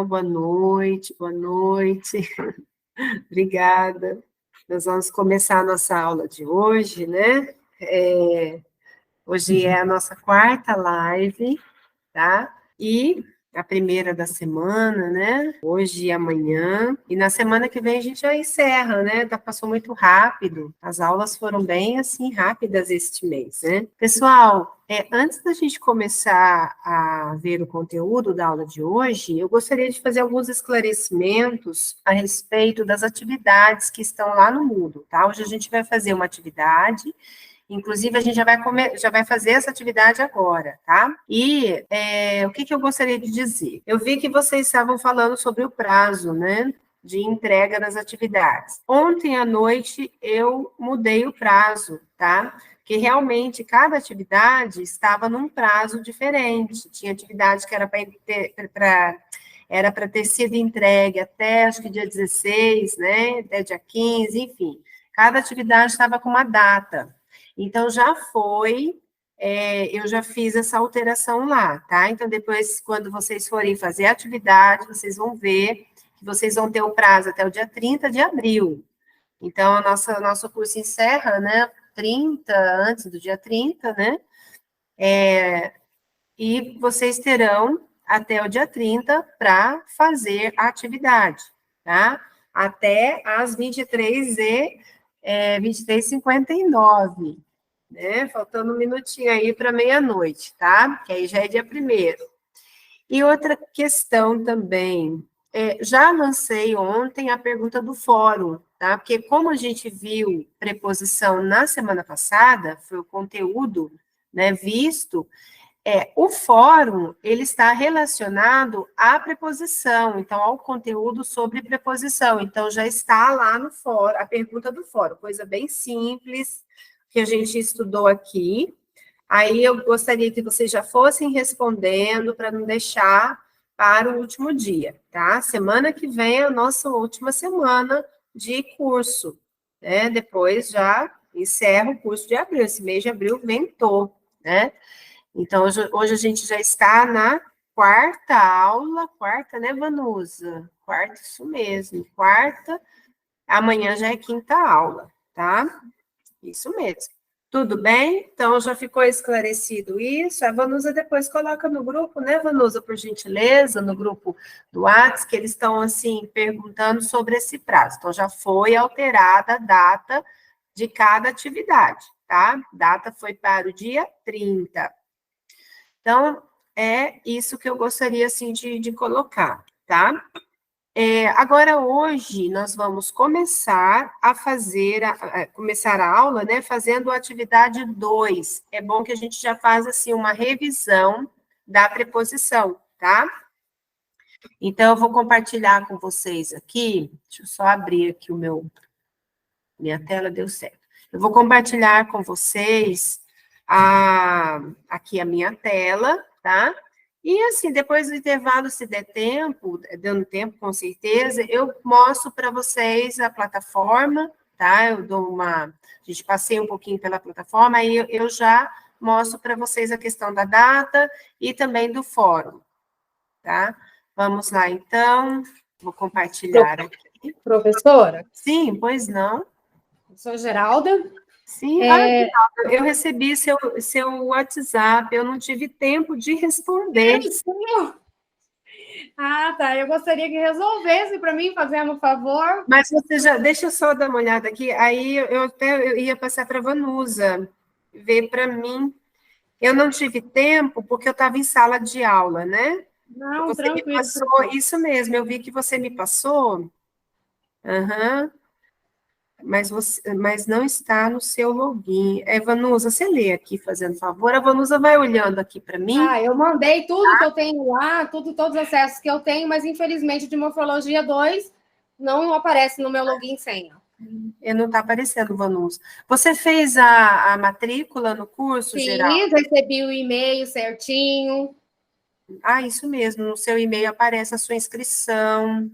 boa noite, boa noite. Obrigada. Nós vamos começar a nossa aula de hoje, né? Hoje é a nossa quarta live, tá? E a primeira da semana, né? Hoje e amanhã. E na semana que vem a gente já encerra, né? Passou muito rápido. As aulas foram bem, assim, rápidas este mês, né? Pessoal, antes da gente começar a ver o conteúdo da aula de hoje, eu gostaria de fazer alguns esclarecimentos a respeito das atividades que estão lá no Moodle, tá? Hoje a gente vai fazer uma atividade. Inclusive, a gente já vai fazer essa atividade agora, tá? E o que eu gostaria de dizer? Eu vi que vocês estavam falando sobre o prazo, né? De entrega das atividades. Ontem à noite eu mudei o prazo, tá? Porque realmente cada atividade estava num prazo diferente. Tinha atividade que era para ter sido entregue até, acho que dia 16, né? Até dia 15, enfim. Cada atividade estava com uma data. Então, eu já fiz essa alteração lá, tá? Então, depois, quando vocês forem fazer a atividade, vocês vão ver que vocês vão ter o prazo até o dia 30 de abril. Então, nosso curso encerra, né, 30, antes do dia 30, né? E vocês terão até o dia 30 para fazer a atividade, tá? Até às 23h59. Né? Faltando um minutinho aí para meia-noite, tá? Que aí já é dia 1º. E outra questão também, já lancei ontem a pergunta do fórum, tá? Porque como a gente viu preposição na semana passada, foi o conteúdo, né, visto, o fórum, ele está relacionado à preposição, então, ao conteúdo sobre preposição. Então, já está lá no fórum, a pergunta do fórum, coisa bem simples, que a gente estudou aqui. Aí, eu gostaria que vocês já fossem respondendo, para não deixar para o último dia, tá? Semana que vem é a nossa última semana de curso, né? Depois já encerra o curso de abril, esse mês de abril ventou, né? Então, hoje a gente já está na quarta aula, quarta, né, Vanusa? Quarta, isso mesmo, quarta, amanhã já é quinta aula, tá? Isso mesmo. Tudo bem? Então, já ficou esclarecido isso? A Vanusa depois coloca no grupo, né, Vanusa, por gentileza, no grupo do WhatsApp, que eles estão, assim, perguntando sobre esse prazo. Então, já foi alterada a data de cada atividade, tá? Data foi para o dia 30. Então, é isso que eu gostaria, assim, de colocar, tá? Agora, hoje, nós vamos começar a fazer, começar a aula, né, fazendo a atividade 2. É bom que a gente já faça, assim, uma revisão da preposição, tá? Então, eu vou compartilhar com vocês aqui, deixa eu só abrir aqui minha tela, deu certo. Eu vou compartilhar com vocês aqui a minha tela, tá? E assim, depois do intervalo, se der tempo, dando tempo, com certeza, eu mostro para vocês a plataforma, tá? A gente passeia um pouquinho pela plataforma, aí eu já mostro para vocês a questão da data e também do fórum, tá? Vamos lá, então, vou compartilhar aqui. Professora? Sim, pois não. Sou Geralda. Sim, eu recebi seu WhatsApp, eu não tive tempo de responder. Ah, tá. Eu gostaria que resolvesse para mim, fazendo um favor. Mas você já, deixa eu só dar uma olhada aqui, aí eu ia passar para a Vanusa, ver para mim. Eu não tive tempo, porque eu estava em sala de aula, né? Não, Você me tranquilo. passou, isso mesmo, eu vi que você me passou. Aham. Mas não está no seu login. Vanusa, você lê aqui, fazendo favor. A Vanusa vai olhando aqui para mim. Eu mandei tudo que eu tenho lá, todos os acessos que eu tenho, mas infelizmente de Morfologia 2 não aparece no meu login e senha. Não está aparecendo, Vanusa. Você fez a matrícula no curso, geral? Fiz, recebi o e-mail certinho. Isso mesmo, no seu e-mail aparece a sua inscrição.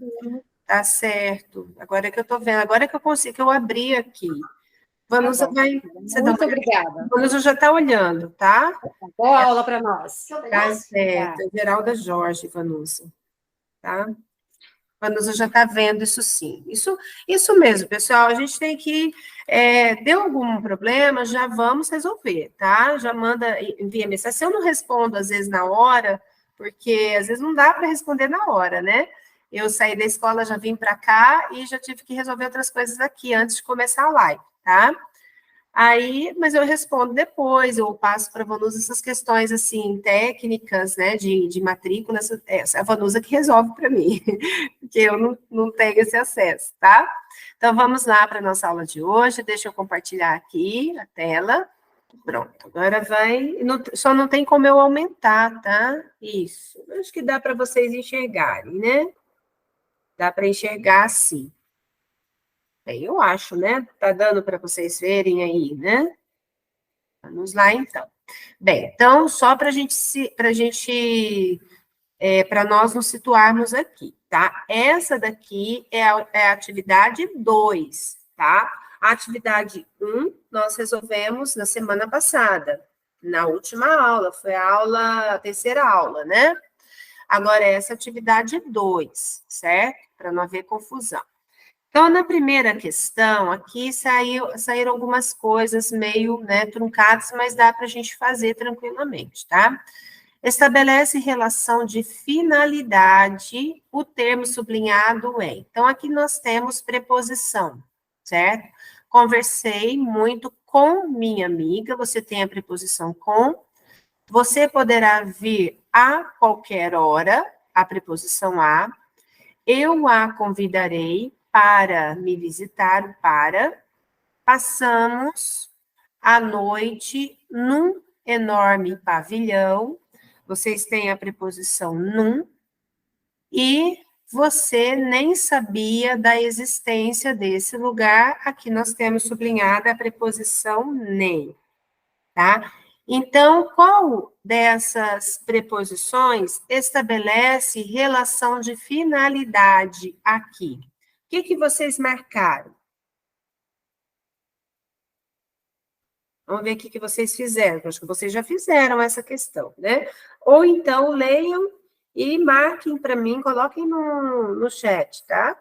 Tá certo. Agora que eu estou vendo, agora que eu consigo, que eu abri aqui. Vanusa vai. Muito obrigada. Vanusa já está olhando, tá? Boa aula para nós. Tá certo. É Geralda Jorge, Vanusa. tá? Vanusa já está vendo isso sim. Isso mesmo, pessoal. A gente tem que. Deu algum problema, já vamos resolver, tá? Já manda, envia mensagem. Se eu não respondo, às vezes, na hora, porque às vezes não dá para responder na hora, né? Eu saí da escola, já vim para cá e já tive que resolver outras coisas aqui antes de começar a live, tá? Aí, mas eu respondo depois, eu passo para a Vanusa essas questões, assim, técnicas, né, de matrícula, essa é a Vanusa que resolve para mim, porque eu não tenho esse acesso, tá? Então, vamos lá para a nossa aula de hoje, deixa eu compartilhar aqui a tela. Pronto, agora vai, só não tem como eu aumentar, tá? Isso, acho que dá para vocês enxergarem, né? Dá para enxergar, sim. Eu acho, né? Tá dando para vocês verem aí, né? Vamos lá, então. Bem, então, só para para nós nos situarmos aqui, tá? Essa daqui é a atividade 2, tá? A atividade 1, nós resolvemos na semana passada, na última aula, foi a terceira aula, né? Agora, essa é a atividade 2, certo? Para não haver confusão. Então, na primeira questão, aqui saíram algumas coisas meio, né, truncadas, mas dá para a gente fazer tranquilamente, tá? Estabelece relação de finalidade, o termo sublinhado em. Então, aqui nós temos preposição, certo? Conversei muito com minha amiga, você tem a preposição com. Você poderá vir a qualquer hora, a preposição a. Eu a convidarei para me visitar, para. Passamos a noite num enorme pavilhão. Vocês têm a preposição num. E você nem sabia da existência desse lugar. Aqui nós temos sublinhada a preposição nem, tá? Então, qual dessas preposições estabelece relação de finalidade aqui? O que vocês marcaram? Vamos ver o que vocês fizeram. Acho que vocês já fizeram essa questão, né? Ou então, leiam e marquem para mim, coloquem no chat, tá?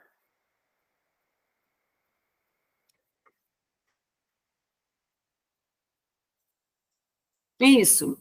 Isso.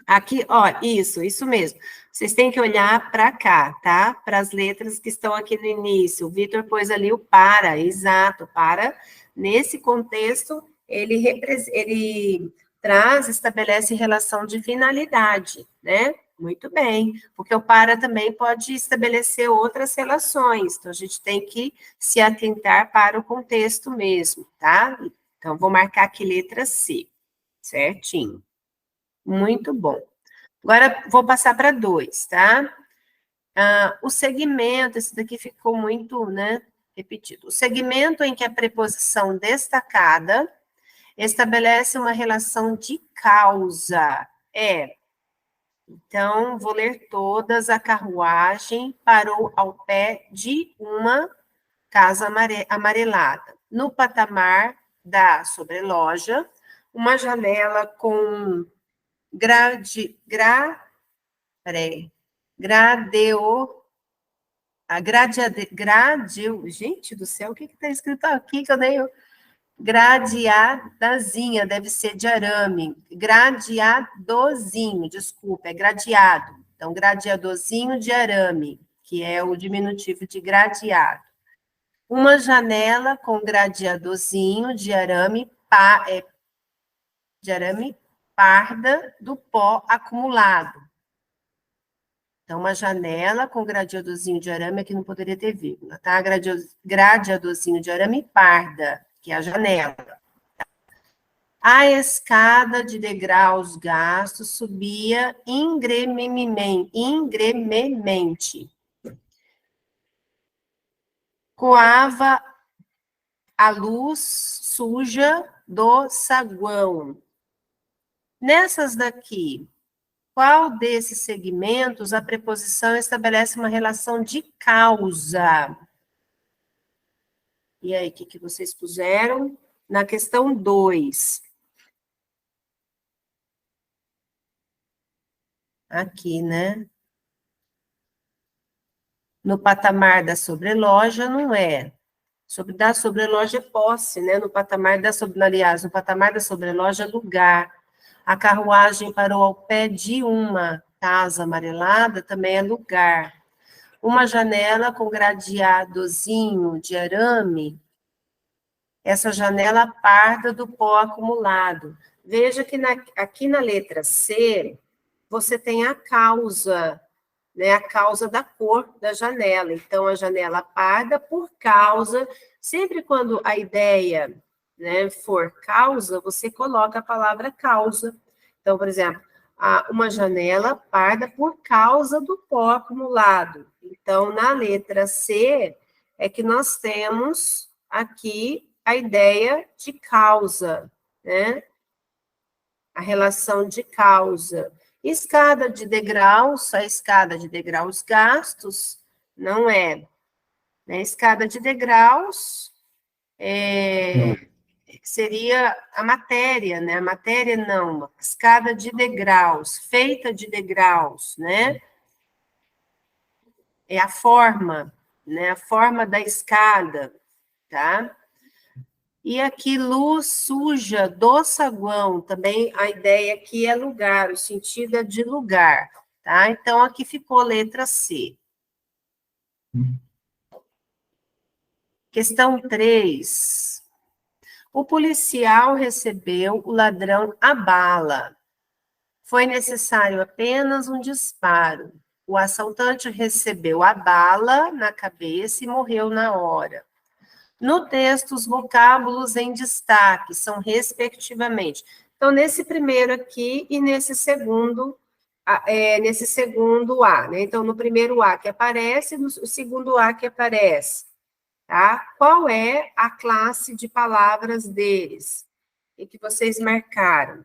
Aqui, ó, isso mesmo. Vocês têm que olhar para cá, tá? Para as letras que estão aqui no início. O Vitor pôs ali o para, exato, para. Nesse contexto, ele traz, estabelece relação de finalidade, né? Muito bem, porque o para também pode estabelecer outras relações, então a gente tem que se atentar para o contexto mesmo, tá? Então, vou marcar aqui letra C, certinho. Muito bom. Agora, vou passar para 2, tá? O segmento, esse daqui ficou muito, né, repetido. O segmento em que a preposição destacada estabelece uma relação de causa. Então, vou ler todas. A carruagem parou ao pé de uma casa amarelada. No patamar da sobreloja, uma janela com peraí, gente do céu, o que está escrito aqui que eu nem... Gradeadazinha, deve ser de arame. Gradeadozinho, desculpa, é gradeado. Então, gradeadozinho de arame, que é o diminutivo de gradeado. Uma janela com gradeadozinho de arame, de arame parda do pó acumulado. Então, uma janela com gradeadozinho de arame, aqui não poderia ter vírgula, tá? Gradeadozinho de arame parda, que é a janela. A escada de degraus gastos subia ingrememente. Coava a luz suja do saguão. Nessas daqui, qual desses segmentos a preposição estabelece uma relação de causa? E aí, o que vocês puseram? Na questão 2. Aqui, né? No patamar da sobreloja, não é. Da sobreloja é posse, né? No patamar da aliás, no patamar da sobreloja é lugar. A carruagem parou ao pé de uma casa amarelada, também é lugar. Uma janela com gradeadozinho de arame, essa janela parda do pó acumulado. Veja que aqui na letra C, você tem a causa, né? A causa da cor da janela. Então, a janela parda por causa, sempre quando a ideia, né, for causa, você coloca a palavra causa. Então, por exemplo, uma janela parda por causa do pó acumulado. Então, na letra C, é que nós temos aqui a ideia de causa, né? A relação de causa. Escada de degraus, a escada de degraus gastos, não é. Né? Escada de degraus seria a matéria, né? A matéria não, escada de degraus, feita de degraus, né? É a forma, né? A forma da escada, tá? E aqui, luz suja do saguão, também a ideia aqui é lugar, o sentido é de lugar, tá? Então, aqui ficou letra C. Questão 3. O policial recebeu o ladrão à bala. Foi necessário apenas um disparo. O assaltante recebeu a bala na cabeça e morreu na hora. No texto, os vocábulos em destaque são respectivamente. Então, nesse primeiro aqui e nesse segundo A, né? Então, no primeiro A que aparece, no segundo A que aparece, tá? Qual é a classe de palavras deles? E que vocês marcaram?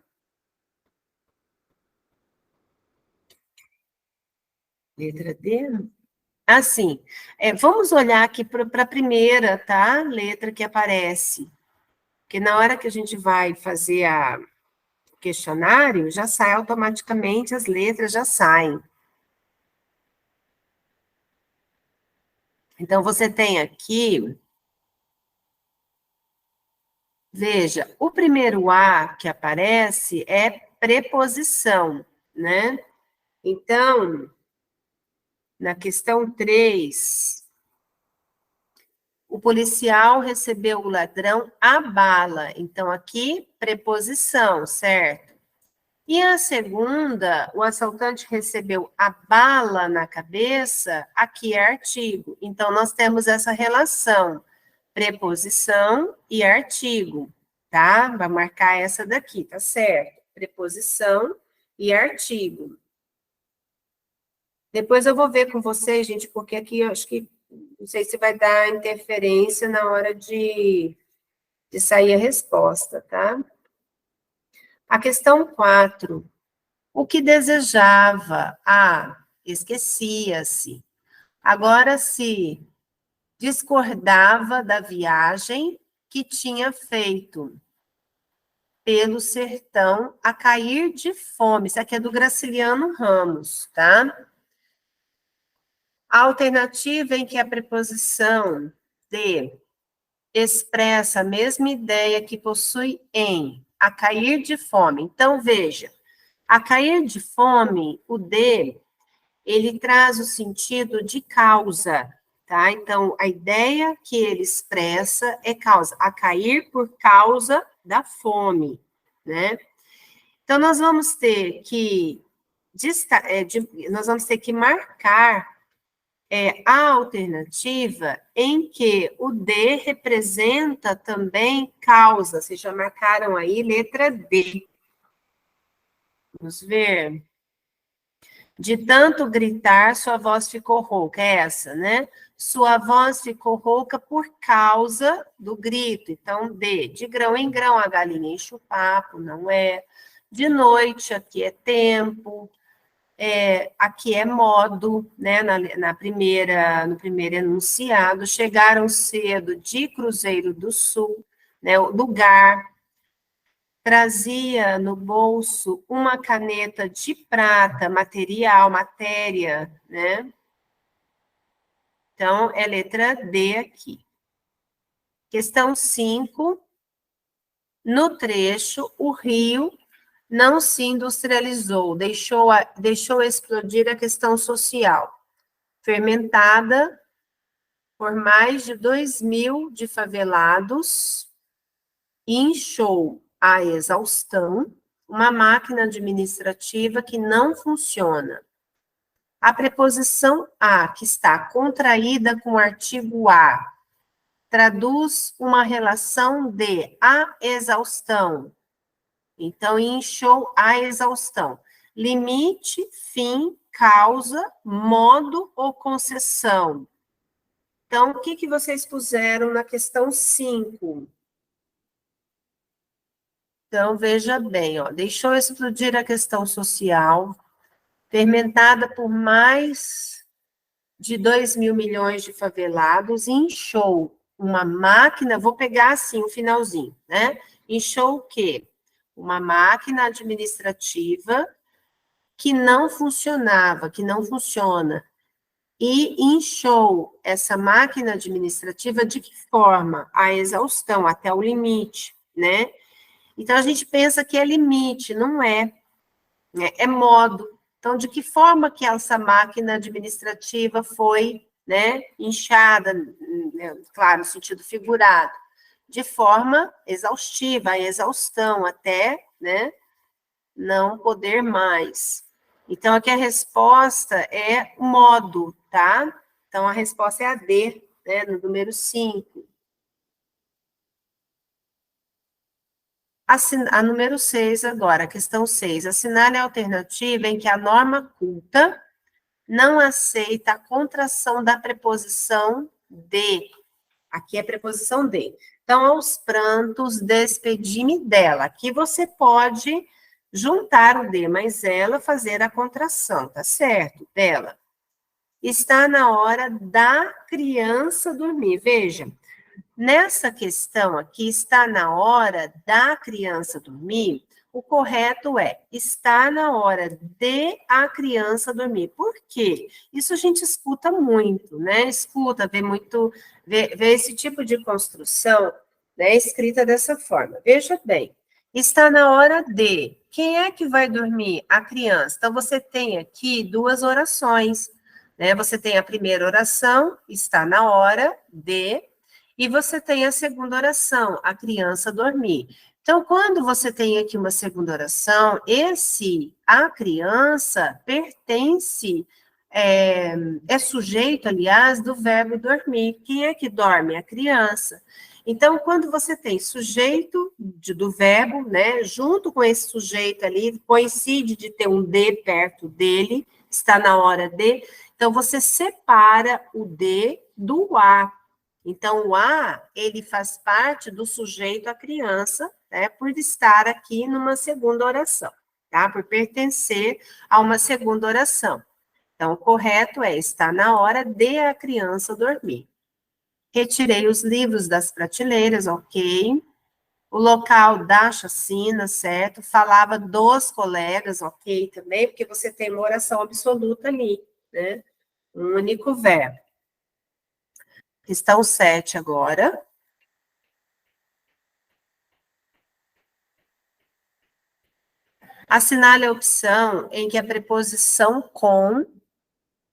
Letra D? Assim, vamos olhar aqui para a primeira, tá? Letra que aparece. Porque na hora que a gente vai fazer o questionário, já sai automaticamente, as letras já saem. Então, você tem aqui, veja, o primeiro A que aparece é preposição, né? Então, na questão 3, o policial recebeu o ladrão à bala. Então, aqui, preposição, certo? E a segunda, o assaltante recebeu a bala na cabeça, aqui é artigo. Então, nós temos essa relação, preposição e artigo, tá? Vai marcar essa daqui, tá certo? Preposição e artigo. Depois eu vou ver com vocês, gente, porque aqui eu acho que, não sei se vai dar interferência na hora de sair a resposta, tá? A questão 4. O que desejava? Esquecia-se. Agora se discordava da viagem que tinha feito pelo sertão a cair de fome. Isso aqui é do Graciliano Ramos, tá? A alternativa em que a preposição de expressa a mesma ideia que possui em a cair de fome. Então, veja, a cair de fome, o de, ele traz o sentido de causa, tá? Então, a ideia que ele expressa é causa, a cair por causa da fome, né? Então, nós vamos ter que marcar a alternativa em que o D representa também causa. Vocês já marcaram aí letra D. Vamos ver. De tanto gritar, sua voz ficou rouca. É essa, né? Sua voz ficou rouca por causa do grito. Então, D. De grão em grão, a galinha enche o papo, não é? De noite, aqui é tempo. Aqui é modo, né, no primeiro enunciado, chegaram cedo de Cruzeiro do Sul, né, o lugar, trazia no bolso uma caneta de prata, material, matéria, né, Então, é letra D aqui. Questão 5. No trecho, o rio não se industrializou, deixou explodir a questão social, fermentada por mais de 2.000 de favelados, inchou à exaustão uma máquina administrativa que não funciona. A preposição a, que está contraída com o artigo a, traduz uma relação de a exaustão. Então, inchou a exaustão. Limite, fim, causa, modo ou concessão. Então, o que vocês puseram na questão 5? Então, veja bem, ó, deixou explodir a questão social, fermentada por mais de 2.000 milhões de favelados, inchou uma máquina, vou pegar assim o finalzinho, né? Inchou o quê? Uma máquina administrativa que não funcionava, que não funciona. E inchou essa máquina administrativa de que forma? A exaustão, até o limite, né? Então, a gente pensa que é limite, não é, né? É modo. Então, de que forma que essa máquina administrativa foi, né, inchada, né, claro, no sentido figurado, de forma exaustiva, a exaustão até, né, não poder mais. Então, aqui a resposta é modo, tá? Então, a resposta é a D, né, no número 5. A número 6 agora, a questão 6. Assinale a alternativa em que a norma culta não aceita a contração da preposição de. Aqui é a preposição de. Então, aos prantos, despedi-me dela. Aqui você pode juntar o de mais ela, fazer a contração, tá certo? Dela. Está na hora da criança dormir. Veja, nessa questão aqui, está na hora da criança dormir, o correto é, está na hora de a criança dormir. Por quê? Isso a gente escuta muito, né? Escuta, vê esse tipo de construção, né, escrita dessa forma. Veja bem, está na hora de. Quem é que vai dormir? A criança. Então, você tem aqui duas orações, né? Você tem a primeira oração, está na hora de, e você tem a segunda oração, a criança dormir. Então, quando você tem aqui uma segunda oração, a criança, pertence, é sujeito, aliás, do verbo dormir. Quem é que dorme? A criança. Então, quando você tem sujeito do verbo, né, junto com esse sujeito ali, coincide de ter um de perto dele, está na hora de, então você separa o de do a. Então, o a, ele faz parte do sujeito à criança, né, por estar aqui numa segunda oração, tá? Por pertencer a uma segunda oração. Então, o correto é, está na hora de a criança dormir. Retirei os livros das prateleiras, ok. O local da chacina, certo? Falava dos colegas, ok, também, porque você tem uma oração absoluta ali, né? Um único verbo. Questão 7 agora. Assinale a opção em que a preposição com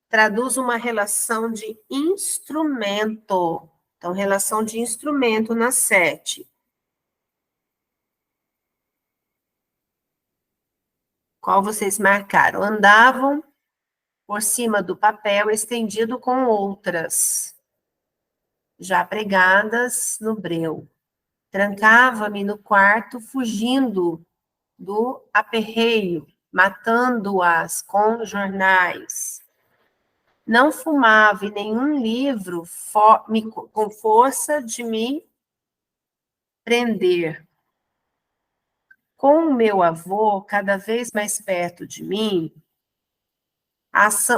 traduz uma relação de instrumento. Então, relação de instrumento na 7. Qual vocês marcaram? Andavam por cima do papel estendido com outras, já pregadas no breu. Trancava-me no quarto, fugindo do aperreio, matando-as com jornais. Não fumava e nenhum livro com força de me prender. Com o meu avô cada vez mais perto de mim,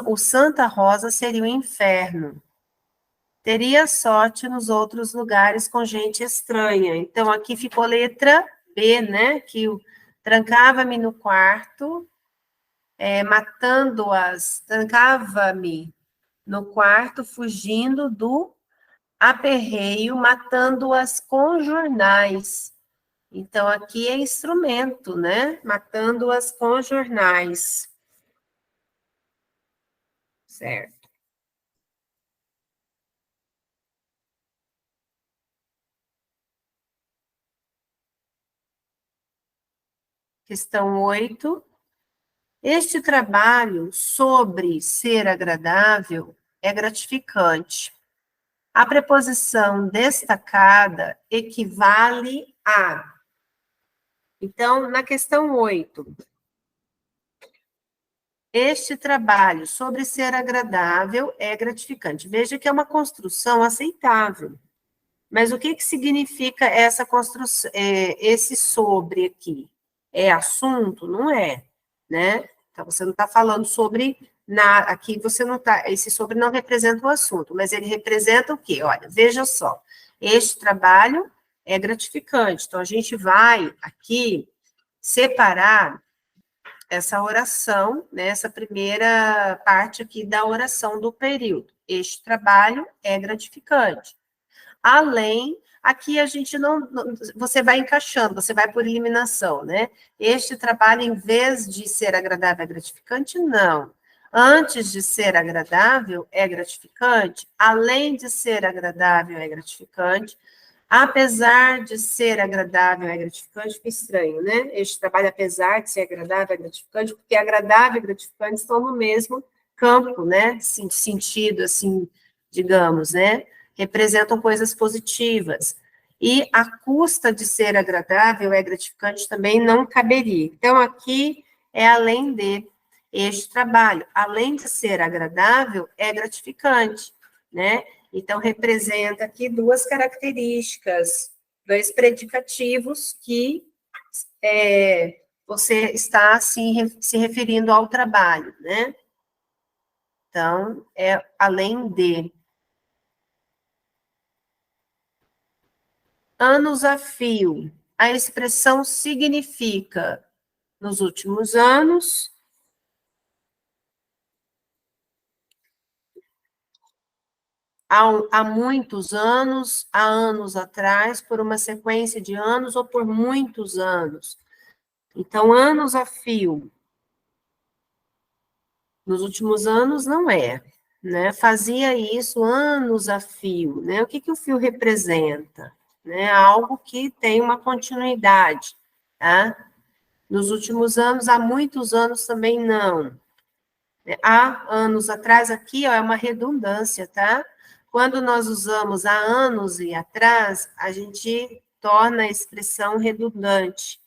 o Santa Rosa seria o inferno. Teria sorte nos outros lugares com gente estranha. Então, aqui ficou letra B, né? Que trancava-me no quarto, matando-as, trancava-me no quarto, fugindo do aperreio, matando-as com jornais. Então, aqui é instrumento, né? Matando-as com jornais. Certo. Questão 8. Este trabalho sobre ser agradável é gratificante. A preposição destacada equivale a. Então, na questão 8, este trabalho sobre ser agradável é gratificante. Veja que é uma construção aceitável. Mas o que significa essa construção, esse sobre aqui? É assunto? Não é, né? Então, você não está falando sobre aqui você não está, esse sobre não representa o assunto, mas ele representa o quê? Olha, veja só, este trabalho é gratificante. Então, a gente vai aqui separar essa oração, né, essa primeira parte aqui da oração do período. Este trabalho é gratificante. Além, aqui a gente você vai encaixando, você vai por eliminação, né? Este trabalho, em vez de ser agradável, é gratificante? Não. Antes de ser agradável, é gratificante. Além de ser agradável, é gratificante. Apesar de ser agradável, é gratificante, fica estranho, né? Este trabalho, apesar de ser agradável, é gratificante, porque agradável e gratificante estão no mesmo campo, né? Sentido, assim, digamos, né? Representam coisas positivas. E a custa de ser agradável é gratificante também não caberia. Então, aqui é além de este trabalho. Além de ser agradável, é gratificante, né? Então, representa aqui duas características, dois predicativos que você está se referindo ao trabalho, né? Então, é além de. Anos a fio. A expressão significa nos últimos anos. Há muitos anos, há anos atrás, por uma sequência de anos ou por muitos anos. Então, anos a fio. Nos últimos anos, não é. Né? Fazia isso anos a fio. Né? O que o fio representa? Né? Algo que tem uma continuidade. Tá? Nos últimos anos, há muitos anos também não. Há anos atrás, aqui ó, é uma redundância, tá? Quando nós usamos há anos e atrás, a gente torna a expressão redundante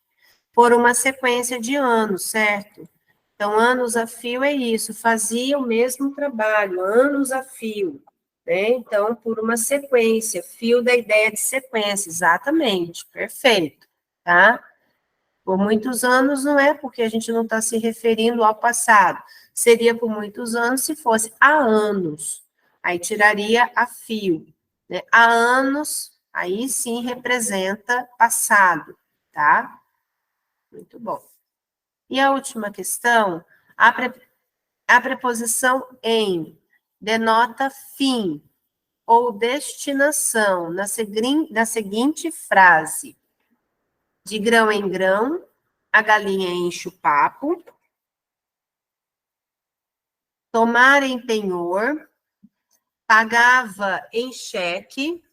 por uma sequência de anos, certo? Então, anos a fio é isso, fazia o mesmo trabalho, anos a fio, né? Então, por uma sequência, fio da ideia de sequência, exatamente, perfeito, tá? Por muitos anos não é porque a gente não está se referindo ao passado. Seria por muitos anos se fosse há anos. Aí tiraria a fio. Né? Há anos, aí sim representa passado, tá? Muito bom. E a última questão, a preposição em denota fim ou destinação na seguinte frase. De grão em grão, a galinha enche o papo. Tomar em penhor, pagava em cheque,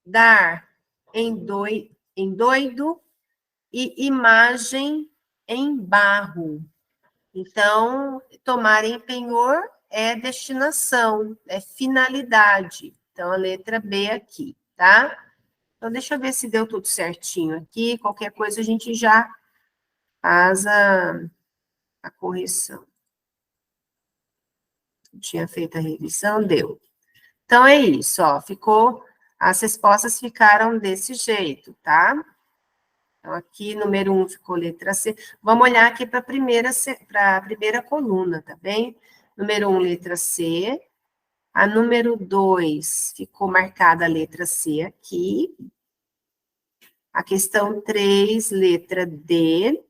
dar em doido e imagem em barro. Então, tomar em penhor é destinação, é finalidade. Então, a letra B aqui, tá? Então, deixa eu ver se deu tudo certinho aqui. Qualquer coisa a gente já faz a correção. Tinha feito a revisão, deu. Então, é isso, ó, as respostas ficaram desse jeito, tá? Então, aqui, número 1 ficou letra C. Vamos olhar aqui para a primeira coluna, tá bem? Número 1, letra C. A número 2 ficou marcada a letra C aqui. A questão 3, letra D.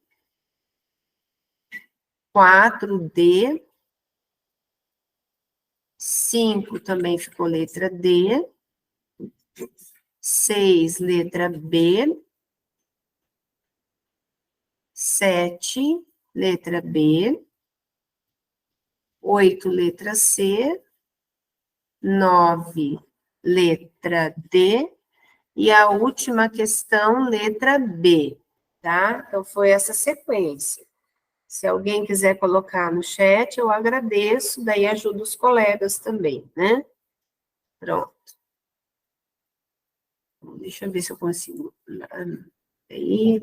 4, D. 5 também ficou letra D. 6, letra B. 7, letra B. 8, letra C. 9, letra D. E a última questão, letra B, tá? Então, foi essa sequência. Se alguém quiser colocar no chat, eu agradeço, daí ajuda os colegas também, né? Pronto. Deixa eu ver se eu consigo. Aí.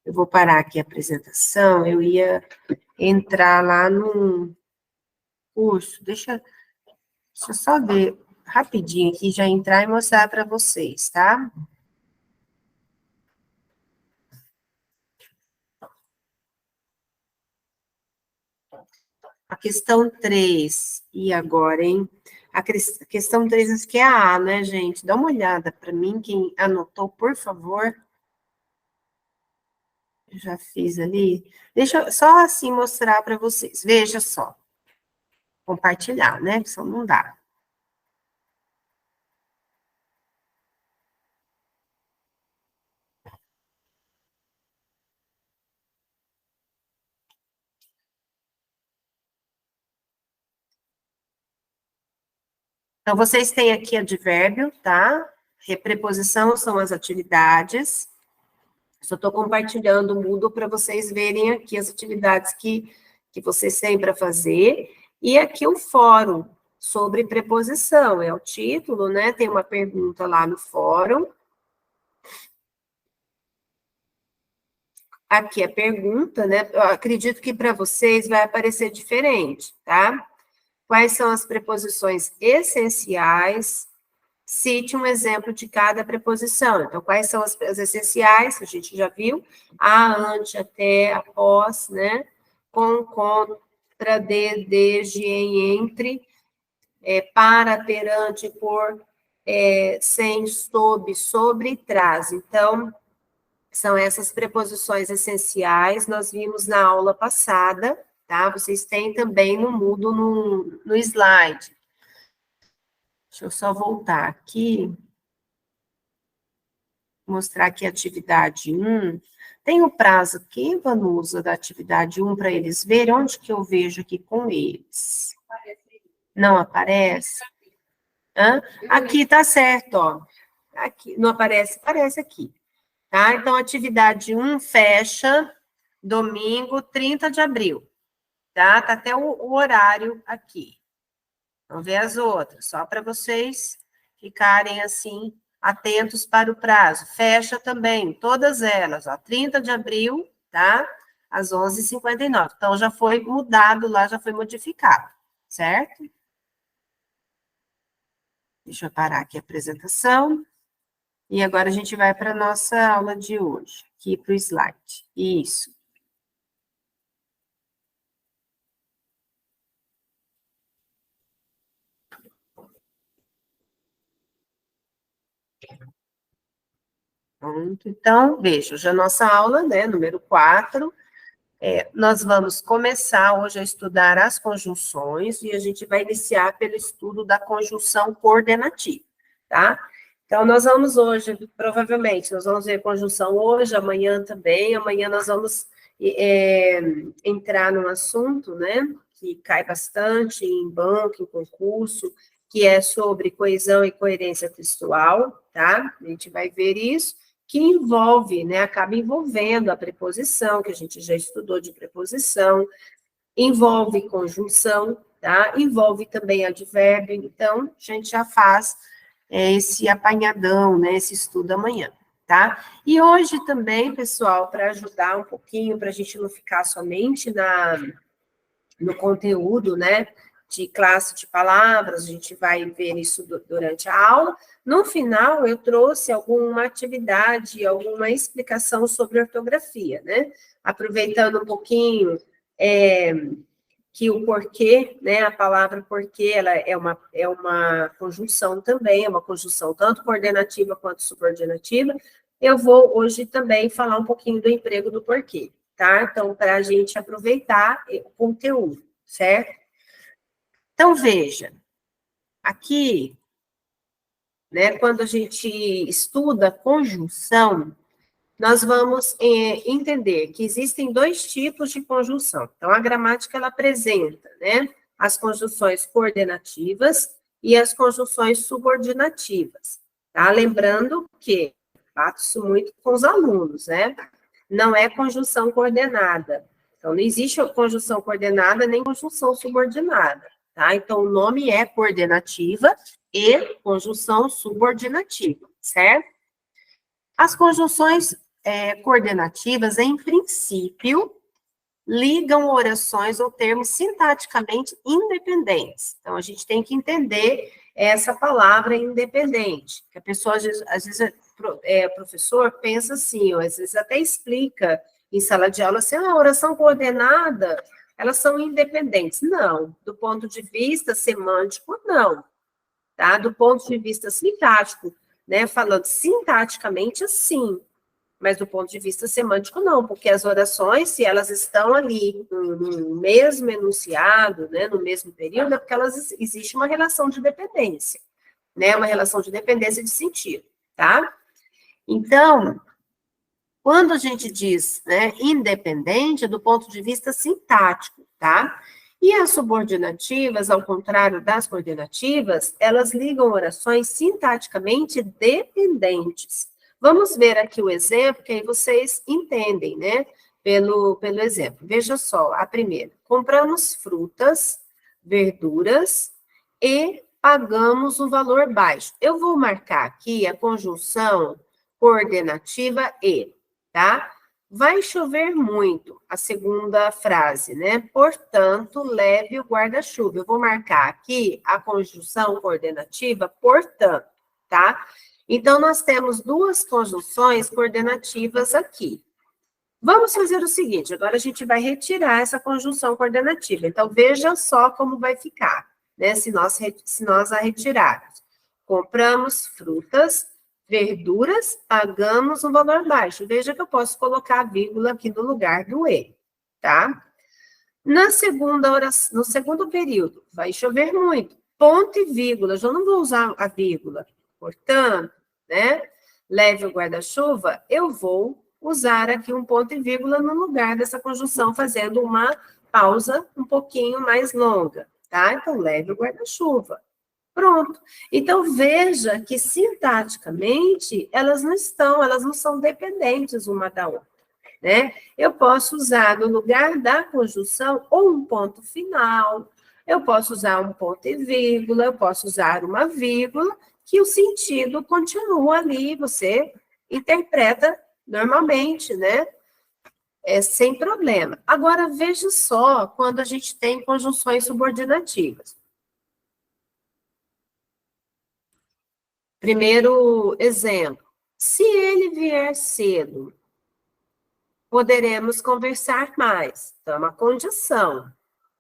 Eu vou parar aqui a apresentação, eu ia entrar lá no curso, deixa eu só ver rapidinho aqui, já entrar e mostrar para vocês, tá? A questão 3, e agora, hein? A questão 3, acho que é a A, né, gente? Dá uma olhada para mim, quem anotou, por favor. Eu já fiz ali. Deixa eu só assim mostrar para vocês. Veja só. Compartilhar, né? Porque senão não dá. Então, vocês têm aqui advérbio, tá? Preposição são as atividades. Só estou compartilhando o Moodle para vocês verem aqui as atividades que vocês têm para fazer. E aqui o fórum sobre preposição, é o título, né? Tem uma pergunta lá no fórum. Aqui a pergunta, né? Eu acredito que para vocês vai aparecer diferente, tá? Quais são as preposições essenciais? Cite um exemplo de cada preposição. Então, quais são as essenciais, que a gente já viu? A, ante, até, após, né? Com, contra, desde, em, entre, para, perante, por, sem, sob, sobre e traz. Então, são essas preposições essenciais, nós vimos na aula passada, tá? Vocês têm também no Moodle, no slide. Deixa eu só voltar aqui. Mostrar aqui a atividade 1. Tem o prazo aqui, Vanusa, da atividade 1, para eles verem onde que eu vejo aqui com eles. Não aparece? Hã? Aqui tá certo, ó. Aqui, não aparece? Aparece aqui. Tá? Então, atividade 1 fecha domingo, 30 de abril. Tá? Tá até o horário aqui. Vamos ver as outras, só para vocês ficarem assim atentos para o prazo. Fecha também, todas elas, ó, 30 de abril, tá? Às 11h59. Então, já foi mudado lá, já foi modificado, certo? Deixa eu parar aqui a apresentação. E agora a gente vai para a nossa aula de hoje, aqui para o slide. Isso. Pronto. Então, veja, hoje a nossa aula, né, número 4, nós vamos começar hoje a estudar as conjunções e a gente vai iniciar pelo estudo da conjunção coordenativa, tá? Então, nós vamos hoje, provavelmente, nós vamos ver conjunção hoje, amanhã também, amanhã nós vamos entrar num assunto, né, que cai bastante em banco, em concurso, que é sobre coesão e coerência textual, tá? A gente vai ver isso, que envolve, né, acaba envolvendo a preposição, que a gente já estudou de preposição, envolve conjunção, tá? Envolve também advérbio, então, a gente já faz esse apanhadão, né, esse estudo amanhã, tá? E hoje também, pessoal, para ajudar um pouquinho, para a gente não ficar somente no conteúdo, né, de classe de palavras, a gente vai ver isso durante a aula. No final, eu trouxe alguma atividade, alguma explicação sobre ortografia, né? Aproveitando um pouquinho que o porquê, né, a palavra porquê, ela é uma conjunção também, é uma conjunção tanto coordenativa quanto subordinativa. Eu vou hoje também falar um pouquinho do emprego do porquê, tá? Então, para a gente aproveitar o conteúdo, certo? Então, veja, aqui, né, quando a gente estuda conjunção, nós vamos entender que existem dois tipos de conjunção. Então, a gramática, ela apresenta, né, as conjunções coordenativas e as conjunções subordinativas, tá? Lembrando que, bato isso muito com os alunos, né? Não é conjunção coordenada. Então, não existe conjunção coordenada nem conjunção subordinada, tá? Então, o nome é coordenativa e conjunção subordinativa, certo? As conjunções coordenativas, em princípio, ligam orações ou termos sintaticamente independentes. Então, a gente tem que entender essa palavra independente, que a pessoa, às vezes o professor pensa assim, ou às vezes até explica em sala de aula, assim, a oração coordenada, elas são independentes. Não, do ponto de vista semântico, não. Tá? Do ponto de vista sintático, né, falando sintaticamente, sim. Mas do ponto de vista semântico, não, porque as orações, se elas estão ali no mesmo enunciado, né, no mesmo período, é porque elas existe uma relação de dependência, né, uma relação de dependência de sentido, tá? Então, quando a gente diz, né, independente, é do ponto de vista sintático, tá? E as subordinativas, ao contrário das coordenativas, elas ligam orações sintaticamente dependentes. Vamos ver aqui o exemplo, que aí vocês entendem, né? Pelo exemplo. Veja só, a primeira. Compramos frutas, verduras e pagamos o valor baixo. Eu vou marcar aqui a conjunção coordenativa e, tá? Vai chover muito, a segunda frase, né? Portanto, leve o guarda-chuva. Eu vou marcar aqui a conjunção coordenativa, portanto, tá? Então, nós temos duas conjunções coordenativas aqui. Vamos fazer o seguinte, agora a gente vai retirar essa conjunção coordenativa. Então, veja só como vai ficar, né, se nós a retirarmos. Compramos frutas, verduras, pagamos um valor baixo. Veja que eu posso colocar a vírgula aqui no lugar do E, tá? Na segunda oração, no segundo período, vai chover muito. Ponto e vírgula, já não vou usar a vírgula. Portanto, né, leve o guarda-chuva, eu vou usar aqui um ponto e vírgula no lugar dessa conjunção, fazendo uma pausa um pouquinho mais longa, tá? Então, leve o guarda-chuva. Pronto. Então, veja que, sintaticamente, elas não são dependentes uma da outra, né? Eu posso usar, no lugar da conjunção, ou um ponto final, eu posso usar um ponto e vírgula, eu posso usar uma vírgula, que o sentido continua ali, você interpreta normalmente, né? Sem problema. Agora, veja só quando a gente tem conjunções subordinativas. Primeiro exemplo. Se ele vier cedo, poderemos conversar mais. Então, é uma condição,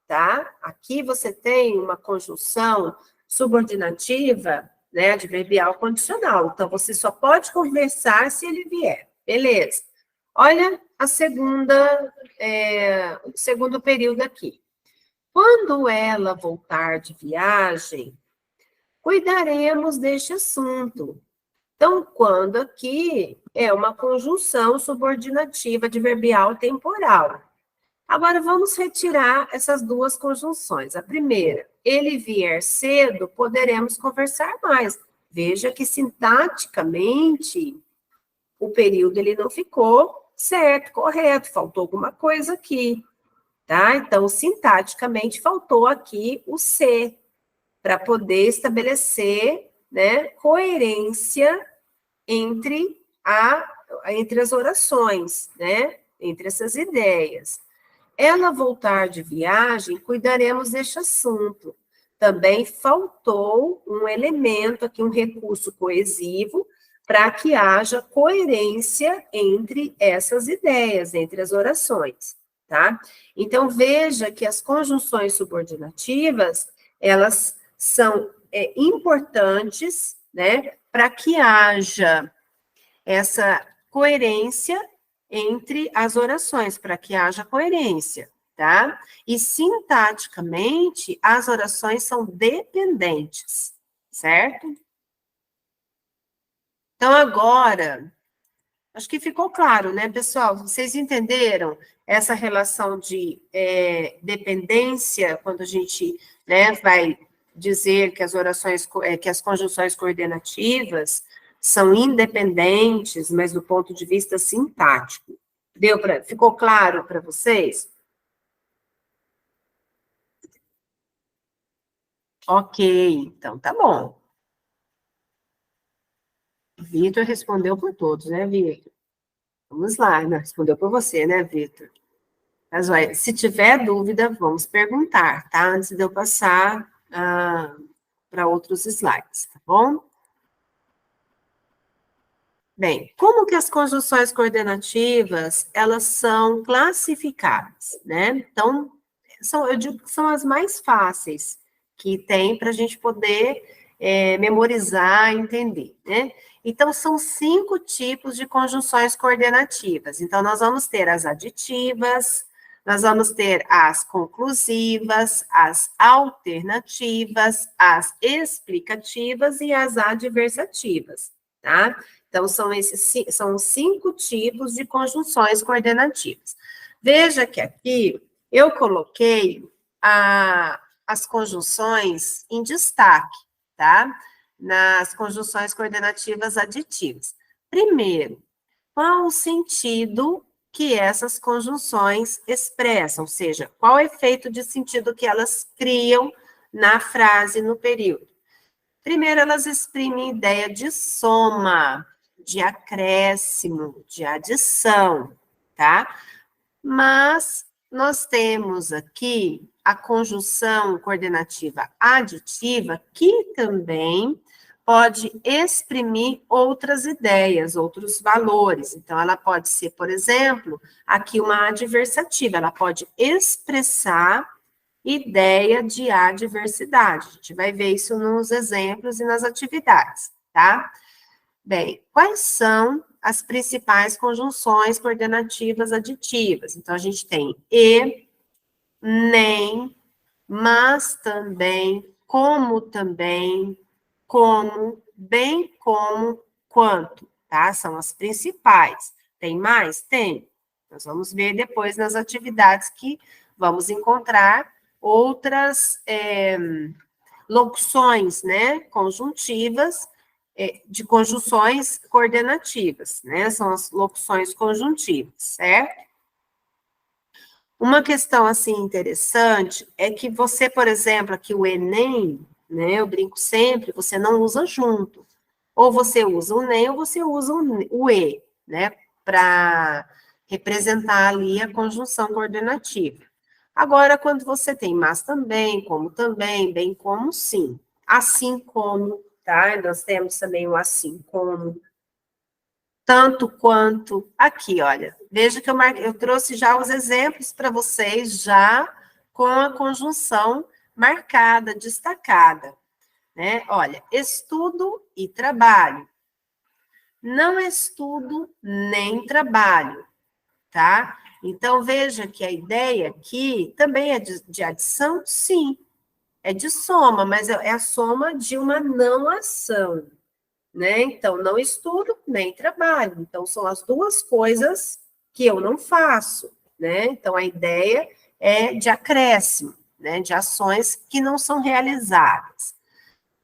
tá? Aqui você tem uma conjunção subordinativa, né, adverbial condicional. Então, você só pode conversar se ele vier. Beleza. Olha a o segundo período aqui. Quando ela voltar de viagem, cuidaremos deste assunto. Então, quando aqui é uma conjunção subordinativa adverbial temporal. Agora, vamos retirar essas duas conjunções. A primeira, ele vier cedo, poderemos conversar mais. Veja que, sintaticamente, o período ele não ficou certo, correto, faltou alguma coisa aqui, tá? Então, sintaticamente, faltou aqui o C, para poder estabelecer, né, coerência entre as orações, né, entre essas ideias. Ela voltar de viagem, cuidaremos deste assunto. Também faltou um elemento aqui, um recurso coesivo, para que haja coerência entre essas ideias, entre as orações, tá? Então, veja que as conjunções subordinativas, elas são importantes, né, para que haja essa coerência entre as orações, para que haja coerência, tá? E sintaticamente, as orações são dependentes, certo? Então, agora, acho que ficou claro, né, pessoal? Vocês entenderam essa relação de dependência, quando a gente, né, vai dizer que as orações, que as conjunções coordenativas são independentes, mas do ponto de vista sintático. Ficou claro para vocês? Ok, então tá bom. Vitor respondeu por todos, né, Vitor? Vamos lá, né? Respondeu por você, né, Vitor? Mas, olha, se tiver dúvida, vamos perguntar, tá? Antes de eu passar para outros slides, tá bom? Bem, como que as conjunções coordenativas, elas são classificadas, né? Então, eu digo que são as mais fáceis que tem para a gente poder memorizar, entender, né? Então, são 5 tipos de conjunções coordenativas. Então, nós vamos ter as aditivas, nós vamos ter as conclusivas, as alternativas, as explicativas e as adversativas, tá? Então, são 5 tipos de conjunções coordenativas. Veja que aqui eu coloquei as conjunções em destaque, tá? Nas conjunções coordenativas aditivas. Primeiro, qual o sentido que essas conjunções expressam? Ou seja, qual o efeito de sentido que elas criam na frase, no período? Primeiro, elas exprimem ideia de soma, de acréscimo, de adição, tá? Mas nós temos aqui a conjunção coordenativa aditiva, que também pode exprimir outras ideias, outros valores. Então, ela pode ser, por exemplo, aqui uma adversativa, ela pode expressar ideia de adversidade. A gente vai ver isso nos exemplos e nas atividades, tá? Bem, quais são as principais conjunções coordenativas aditivas? Então, a gente tem e, nem, mas também, como, bem como, quanto, tá? São as principais. Tem mais? Tem. Nós vamos ver depois nas atividades que vamos encontrar outras locuções, né, conjuntivas, de conjunções coordenativas, né, são as locuções conjuntivas, certo? Uma questão, assim, interessante é que você, por exemplo, aqui o Enem, né, eu brinco sempre, você não usa junto. Ou você usa o nem, ou você usa o e, né, para representar ali a conjunção coordenativa. Agora, quando você tem mas também, como também, bem como sim. Assim como, tá? Nós temos também o assim como, tanto quanto. Aqui, olha, veja que eu trouxe já os exemplos para vocês, já com a conjunção marcada, destacada, né? Olha, estudo e trabalho. Não estudo nem trabalho, tá? Então, veja que a ideia aqui também é de adição, sim, é de soma, mas é a soma de uma não ação, né? Então, não estudo nem trabalho. Então, são as duas coisas que eu não faço, né? Então, a ideia é de acréscimo, né? De ações que não são realizadas.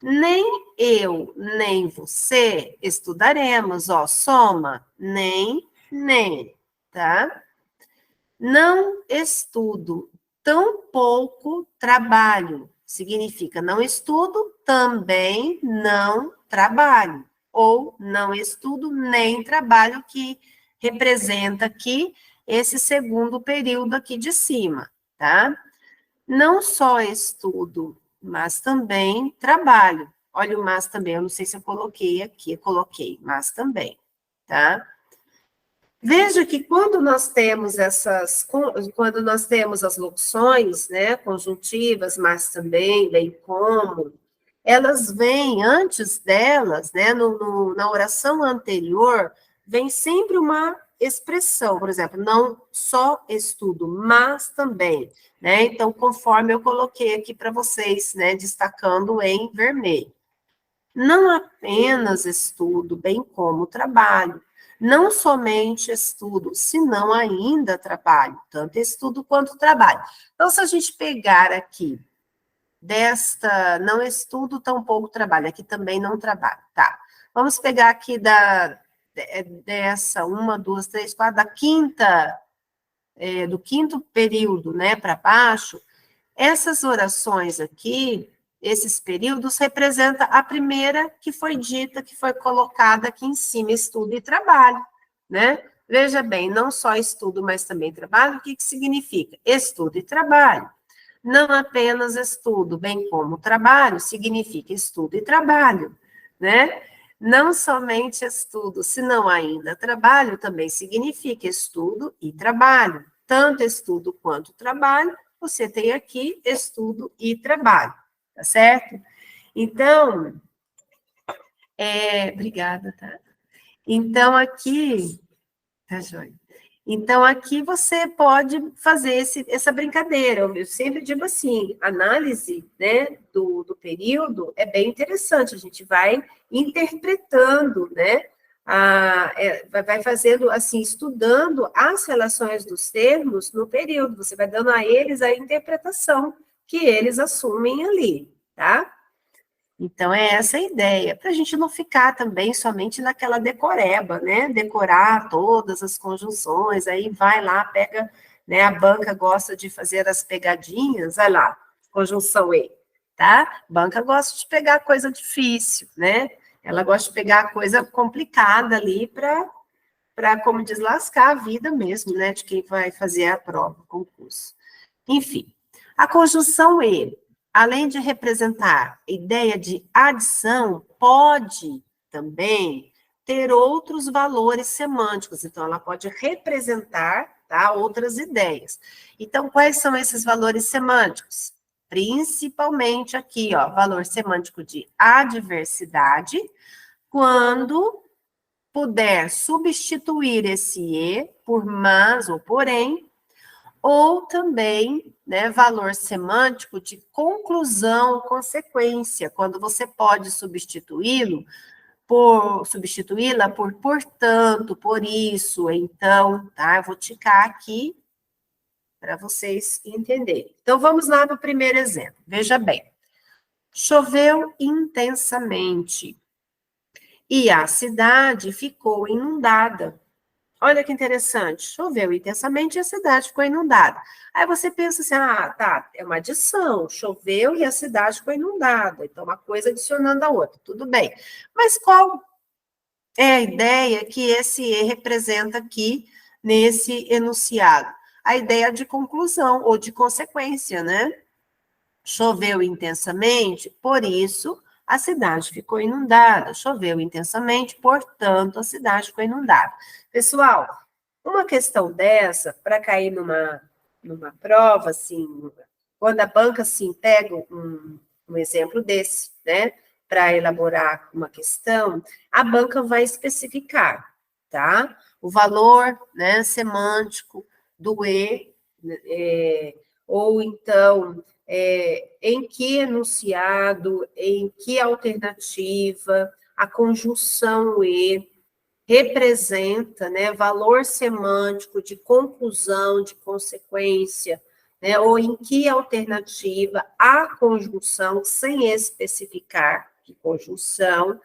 Nem eu, nem você estudaremos, ó, soma, nem, tá? Não estudo, tampouco trabalho. Significa não estudo, também não trabalho. Ou não estudo, nem trabalho, que representa aqui esse segundo período aqui de cima, tá? Não só estudo, mas também trabalho. Olha o mas também, eu não sei se eu coloquei aqui, eu coloquei, mas também, tá? Veja que quando nós temos as locuções, né, conjuntivas, mas também, bem como, elas vêm, antes delas, né, na oração anterior, vem sempre uma expressão, por exemplo, não só estudo, mas também, né? Então, conforme eu coloquei aqui para vocês, né, destacando em vermelho. Não apenas estudo, bem como trabalho. Não somente estudo, senão ainda trabalho, tanto estudo quanto trabalho. Então, se a gente pegar aqui desta, não estudo, tampouco trabalho, aqui também não trabalho, tá? Vamos pegar aqui dessa, 1, 2, 3, 4, da quinta, do quinto período, né, para baixo, essas orações aqui, esses períodos, representa a primeira que foi dita, que foi colocada aqui em cima, estudo e trabalho, né? Veja bem, não só estudo, mas também trabalho, o que significa? Estudo e trabalho. Não apenas estudo, bem como trabalho, significa estudo e trabalho, né? Não somente estudo, senão ainda trabalho, também significa estudo e trabalho. Tanto estudo quanto trabalho, você tem aqui estudo e trabalho, tá certo? Então, obrigada, tá? Então, aqui, tá joia. Então, aqui você pode fazer essa brincadeira. Eu sempre digo assim, análise, né, do período é bem interessante. A gente vai interpretando, né, vai fazendo, assim, estudando as relações dos termos no período. Você vai dando a eles a interpretação que eles assumem ali, tá? Então, é essa a ideia, para a gente não ficar também somente naquela decoreba, né? Decorar todas as conjunções, aí vai lá, pega, né? A banca gosta de fazer as pegadinhas, vai lá, conjunção E, tá? Banca gosta de pegar coisa difícil, né? Ela gosta de pegar coisa complicada ali para, como diz, lascar a vida mesmo, né? De quem vai fazer a prova, o concurso. Enfim, a conjunção E, além de representar a ideia de adição, pode também ter outros valores semânticos. Então, ela pode representar, tá, outras ideias. Então, quais são esses valores semânticos? Principalmente aqui, ó, valor semântico de adversidade, quando puder substituir esse E por mas ou porém, ou também, né, valor semântico de conclusão, consequência, quando você pode substituí-la por portanto, por isso, então, tá? Eu vou ticar aqui para vocês entenderem. Então, vamos lá para o primeiro exemplo. Veja bem. Choveu intensamente e a cidade ficou inundada. Olha que interessante, choveu intensamente e a cidade ficou inundada. Aí você pensa assim, ah, tá, é uma adição, choveu e a cidade ficou inundada, então uma coisa adicionando a outra, tudo bem. Mas qual é a ideia que esse E representa aqui nesse enunciado? A ideia de conclusão ou de consequência, né? Choveu intensamente, por isso a cidade ficou inundada. Choveu intensamente, portanto, a cidade ficou inundada. Pessoal, uma questão dessa, para cair numa prova, assim, quando a banca, assim, pega um exemplo desse, né, para elaborar uma questão, a banca vai especificar, tá? O valor, né, semântico do E, ou então, em que enunciado, em que alternativa, a conjunção E representa, né, valor semântico de conclusão, de consequência, né, ou em que alternativa a conjunção, sem especificar que conjunção,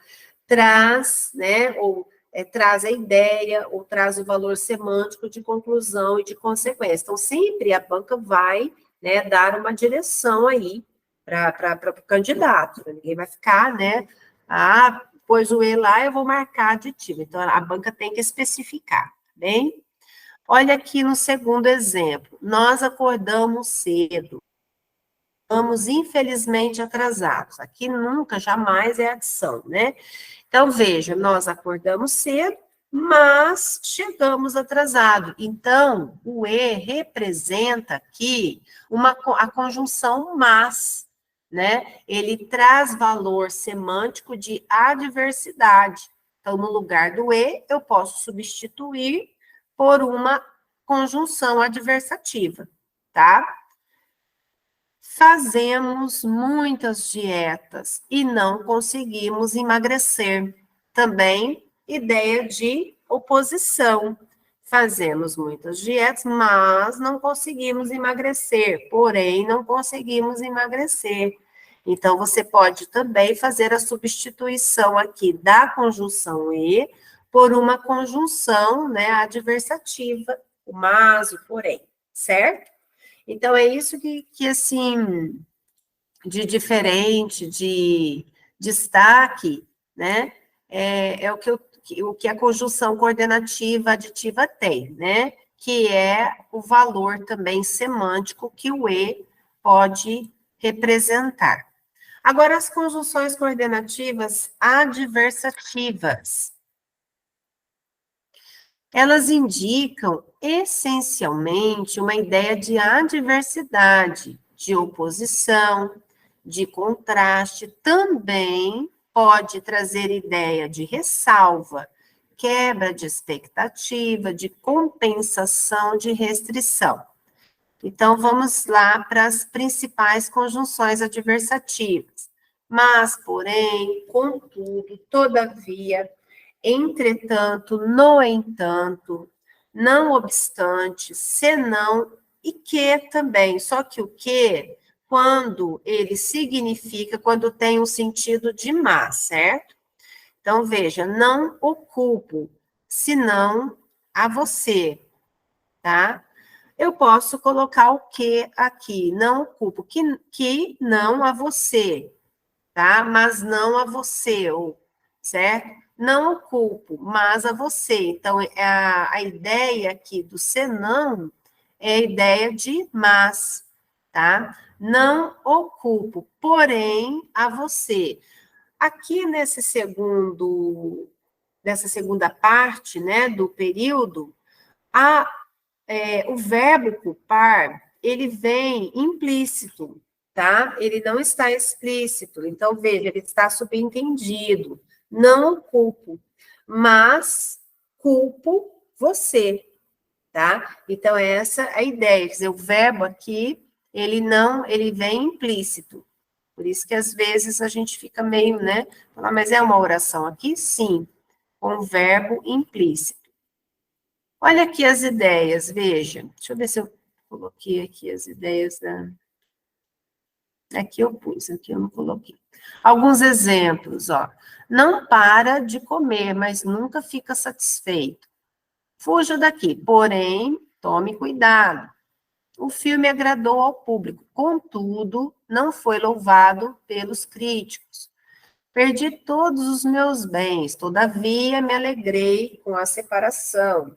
traz, né, ou traz a ideia, ou traz o valor semântico de conclusão e de consequência. Então, sempre a banca vai, né, dar uma direção aí para o candidato, ninguém vai ficar, né, pôs o E lá, eu vou marcar aditivo. Então, a banca tem que especificar, tá bem? Olha aqui no segundo exemplo. Nós acordamos cedo. Estamos, infelizmente, atrasados. Aqui nunca, jamais é adição, né? Então, veja, nós acordamos cedo, mas chegamos atrasado. Então, o E representa aqui a conjunção mas, né? Ele traz valor semântico de adversidade. Então, no lugar do E, eu posso substituir por uma conjunção adversativa, tá? Fazemos muitas dietas e não conseguimos emagrecer. Também ideia de oposição. Fazemos muitas dietas, mas não conseguimos emagrecer. Porém, não conseguimos emagrecer. Então, você pode também fazer a substituição aqui da conjunção e por uma conjunção, né, adversativa, o mas, o porém, certo? Então, é isso que assim, de diferente, de destaque, né, é o que a conjunção coordenativa aditiva tem, né, que é o valor também semântico que o e pode representar. Agora, as conjunções coordenativas adversativas. Elas indicam, essencialmente, uma ideia de adversidade, de oposição, de contraste. Também pode trazer ideia de ressalva, quebra de expectativa, de compensação, de restrição. Então, vamos lá para as principais conjunções adversativas. Mas, porém, contudo, todavia, entretanto, no entanto, não obstante, senão e que também. Só que o que, quando ele significa, quando tem um sentido de mas, certo? Então, veja, não ocupo, senão a você, tá? Eu posso colocar o que aqui, não ocupo, que não a você, tá? Mas não a você, ou, certo? Não ocupo, mas a você. Então, a ideia aqui do senão é a ideia de mas, tá? Não ocupo, porém, a você. Aqui nessa segunda parte, né, do período, o verbo ocupar, ele vem implícito, tá? Ele não está explícito. Então, veja, ele está subentendido. Não ocupo, mas culpo você, tá? Então, essa é a ideia. Quer dizer, o verbo aqui, ele vem implícito. Por isso que, às vezes, a gente fica meio, né? Falar, mas é uma oração aqui? Sim, com o verbo implícito. Olha aqui as ideias, veja. Deixa eu ver se eu coloquei aqui as ideias da... Aqui eu pus, aqui eu não coloquei. Alguns exemplos, ó. Não para de comer, mas nunca fica satisfeito. Fuja daqui, porém, tome cuidado. O filme agradou ao público, contudo, não foi louvado pelos críticos. Perdi todos os meus bens, todavia me alegrei com a separação.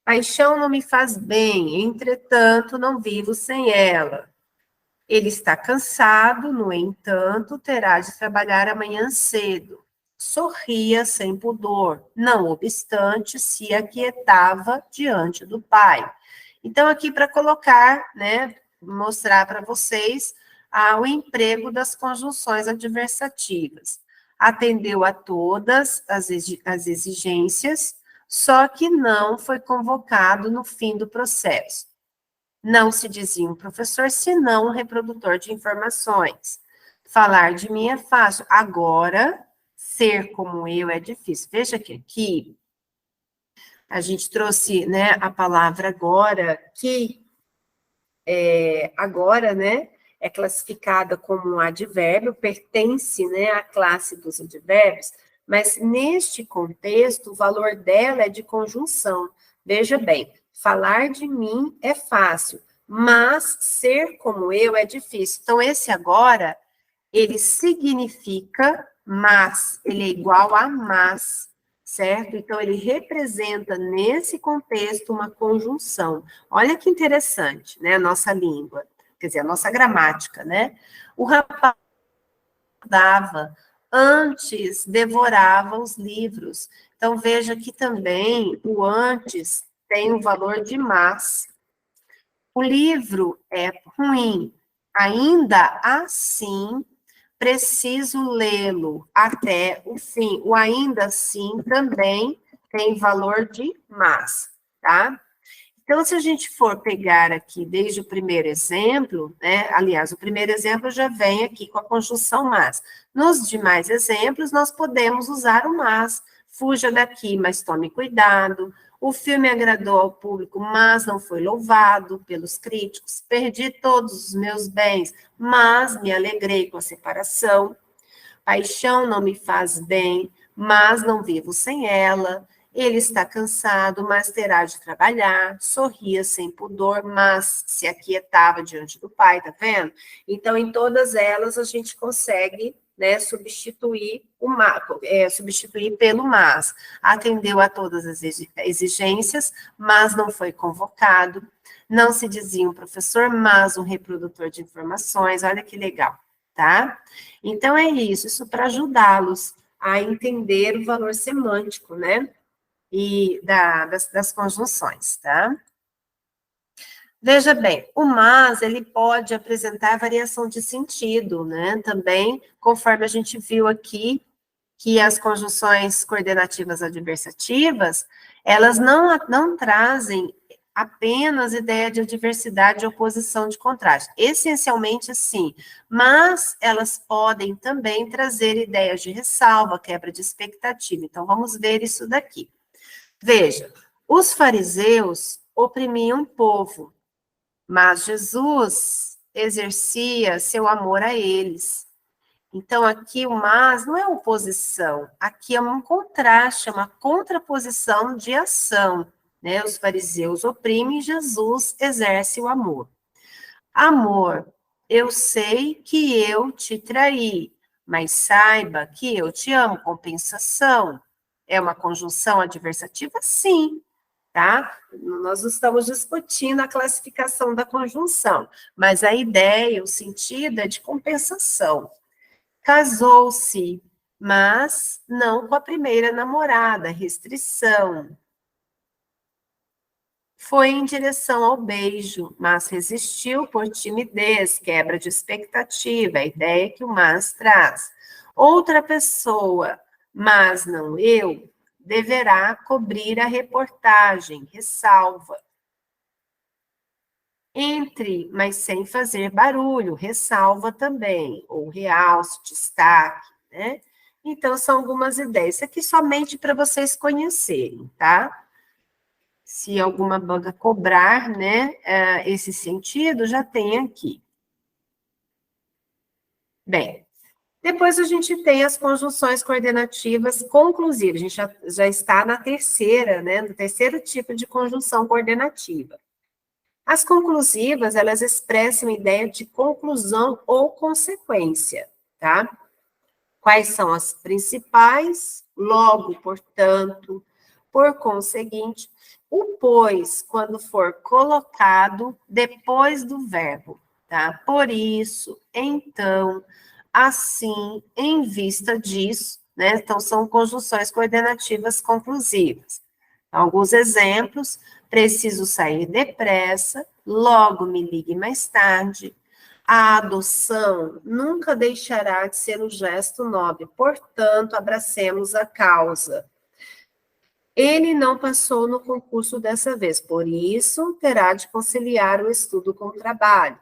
Paixão não me faz bem, entretanto, não vivo sem ela. Ele está cansado, no entanto, terá de trabalhar amanhã cedo. Sorria sem pudor, não obstante, se aquietava diante do pai. Então, aqui para colocar, né, mostrar para vocês o emprego das conjunções adversativas. Atendeu a todas as exigências, só que não foi convocado no fim do processo. Não se dizia um professor, senão um reprodutor de informações. Falar de mim é fácil, agora, ser como eu é difícil. Veja que aqui, a gente trouxe, né, a palavra agora, que agora, né, é classificada como um advérbio, pertence, né, à classe dos advérbios, mas neste contexto, o valor dela é de conjunção. Veja bem, falar de mim é fácil, mas ser como eu é difícil. Então, esse agora, ele significa mas, ele é igual a mas, certo? Então, ele representa, nesse contexto, uma conjunção. Olha que interessante, né, a nossa língua, quer dizer, a nossa gramática, né? O rapaz dava, antes devorava os livros. Então, veja que também o antes tem o valor de mas. O livro é ruim, ainda assim, preciso lê-lo até o fim. O ainda assim também tem valor de mas. tá? Então, se a gente for pegar aqui desde o primeiro exemplo, né? Aliás, o primeiro exemplo já vem aqui com a conjunção mas. Nos demais exemplos, nós podemos usar o mas. Fuja daqui, mas tome cuidado. O filme agradou ao público, mas não foi louvado pelos críticos. Perdi todos os meus bens, mas me alegrei com a separação. Paixão não me faz bem, mas não vivo sem ela. Ele está cansado, mas terá de trabalhar. Sorria sem pudor, mas se aquietava diante do pai, tá vendo? Então, em todas elas, a gente consegue, né, substituir substituir pelo mas. Atendeu a todas as exigências, mas não foi convocado. Não se dizia um professor, mas um reprodutor de informações. Olha que legal, tá? Então, é isso para ajudá-los a entender o valor semântico, né? E das conjunções, tá? Veja bem, o mas, ele pode apresentar variação de sentido, né? Também, conforme a gente viu aqui, que as conjunções coordenativas adversativas, elas não trazem apenas ideia de adversidade, de oposição, de contraste. Essencialmente, sim, mas elas podem também trazer ideias de ressalva, quebra de expectativa. Então, vamos ver isso daqui. Veja, os fariseus oprimiam o povo, mas Jesus exercia seu amor a eles. Então, aqui o mas não é oposição, aqui é um contraste, é uma contraposição de ação, né? Os fariseus oprimem, Jesus exerce o amor. Amor, eu sei que eu te traí, mas saiba que eu te amo. Compensação, é uma conjunção adversativa? Sim, tá? Nós estamos discutindo a classificação da conjunção, mas a ideia, o sentido é de compensação. Casou-se, mas não com a primeira namorada, restrição. Foi em direção ao beijo, mas resistiu por timidez, quebra de expectativa, a ideia que o mas traz. Outra pessoa, mas não eu, deverá cobrir a reportagem, ressalva. Entre, mas sem fazer barulho, ressalva também, ou realce, destaque, né? Então, são algumas ideias. Isso aqui somente para vocês conhecerem, tá? Se alguma banca cobrar, né, esse sentido, já tem aqui. Bem, depois a gente tem as conjunções coordenativas conclusivas. A gente já está na terceira, né, no terceiro tipo de conjunção coordenativa. As conclusivas, elas expressam ideia de conclusão ou consequência, tá? Quais são as principais? Logo, portanto, por conseguinte, o pois, quando for colocado depois do verbo, tá? Por isso, então, assim, em vista disso, né? Então, são conjunções coordenativas conclusivas. Alguns exemplos: preciso sair depressa, logo me ligue mais tarde. A adoção nunca deixará de ser um gesto nobre, portanto, abracemos a causa. Ele não passou no concurso dessa vez, por isso terá de conciliar o estudo com o trabalho.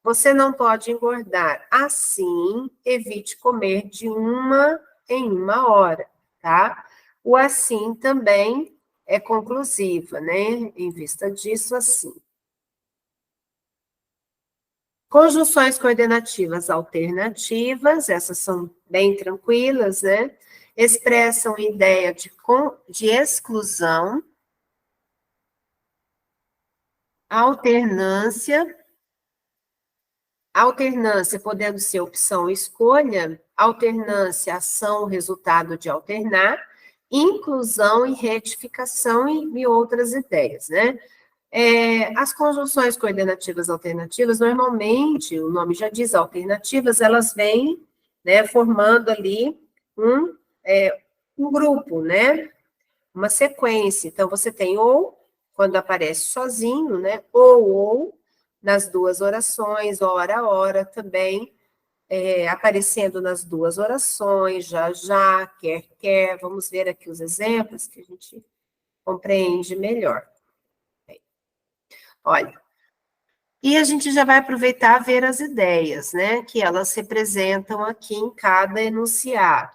Você não pode engordar, assim, evite comer de uma em uma hora, tá? O assim também é conclusiva, né? Em vista disso, assim. Conjunções coordenativas alternativas, essas são bem tranquilas, né? Expressam ideia de exclusão, alternância podendo ser opção ou escolha, alternância, ação, resultado de alternar, inclusão e retificação e outras ideias, né? As conjunções coordenativas alternativas, normalmente, o nome já diz alternativas, elas vêm, né, formando ali um grupo, né? Uma sequência. Então, você tem ou, quando aparece sozinho, né? Ou, nas duas orações, ora, ora, também, aparecendo nas duas orações, já, quer. Vamos ver aqui os exemplos que a gente compreende melhor. Olha, e a gente já vai aproveitar ver as ideias, né, que elas representam aqui em cada enunciado.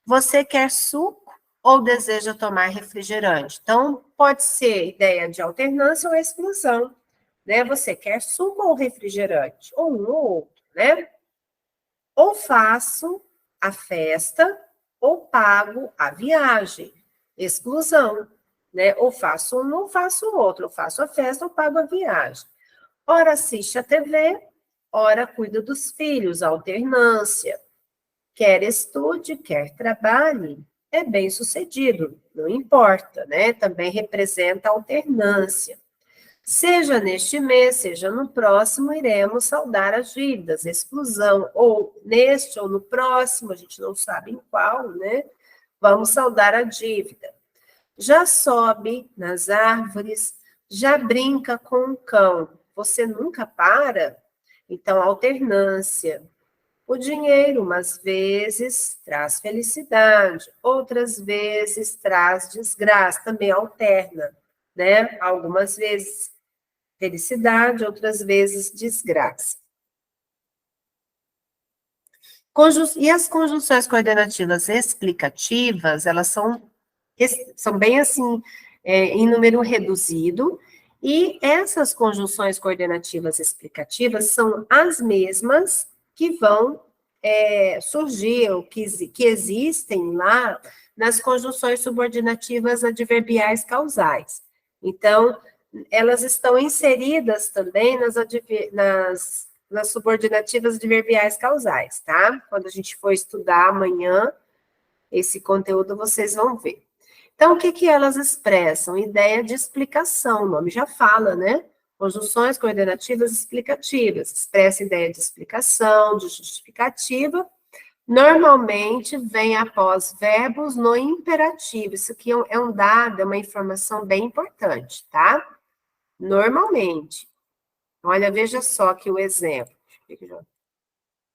Você quer suco ou deseja tomar refrigerante? Então, pode ser ideia de alternância ou exclusão, né? Você quer suco ou refrigerante? Ou um ou outro, né? Ou faço a festa ou pago a viagem. Exclusão, né? Ou faço um ou faço o outro. Ou faço a festa ou pago a viagem. Ora assiste a TV, ora cuida dos filhos, alternância. Quer estude, quer trabalhe, é bem-sucedido, não importa, né? Também representa alternância. Seja neste mês, seja no próximo, iremos saldar as dívidas, exclusão, ou neste ou no próximo, a gente não sabe em qual, né? Vamos saldar a dívida. Já sobe nas árvores, já brinca com o cão. Você nunca para? Então, alternância. O dinheiro, umas vezes, traz felicidade, outras vezes traz desgraça, também alterna, né? Algumas vezes felicidade, outras vezes desgraça. E as conjunções coordenativas explicativas, elas são bem assim, em número reduzido, e essas conjunções coordenativas explicativas são as mesmas que vão surgir, ou que existem lá nas conjunções subordinativas adverbiais causais. Então, elas estão inseridas também nas subordinativas adverbiais causais, tá? Quando a gente for estudar amanhã esse conteúdo, vocês vão ver. Então, o que elas expressam? Ideia de explicação, o nome já fala, né? Conjunções coordenativas explicativas, expressa ideia de explicação, de justificativa, normalmente vem após verbos no imperativo, isso aqui é um dado, é uma informação bem importante, tá? Normalmente. Olha, veja só aqui o exemplo.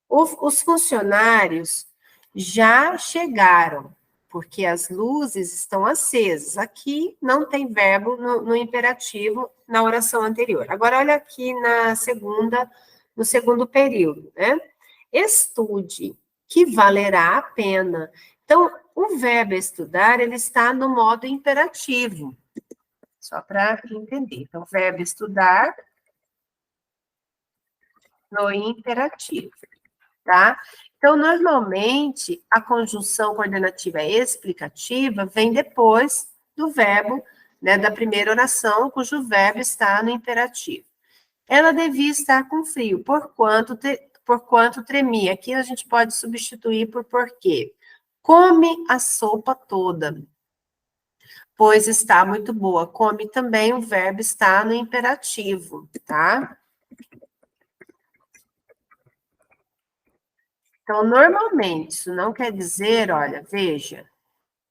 Os funcionários já chegaram, porque as luzes estão acesas. Aqui não tem verbo no imperativo na oração anterior. Agora, olha aqui no segundo período, né? Estude, que valerá a pena. Então, o verbo estudar, ele está no modo imperativo. Só para entender. Então, verbo estudar no imperativo, tá? Então, normalmente, a conjunção coordenativa explicativa vem depois do verbo, né, da primeira oração, cujo verbo está no imperativo. Ela devia estar com frio, porquanto tremia. Aqui a gente pode substituir por porquê. Come a sopa toda, pois está muito boa. Come também, o verbo está no imperativo, tá? Então, normalmente, isso não quer dizer, olha, veja,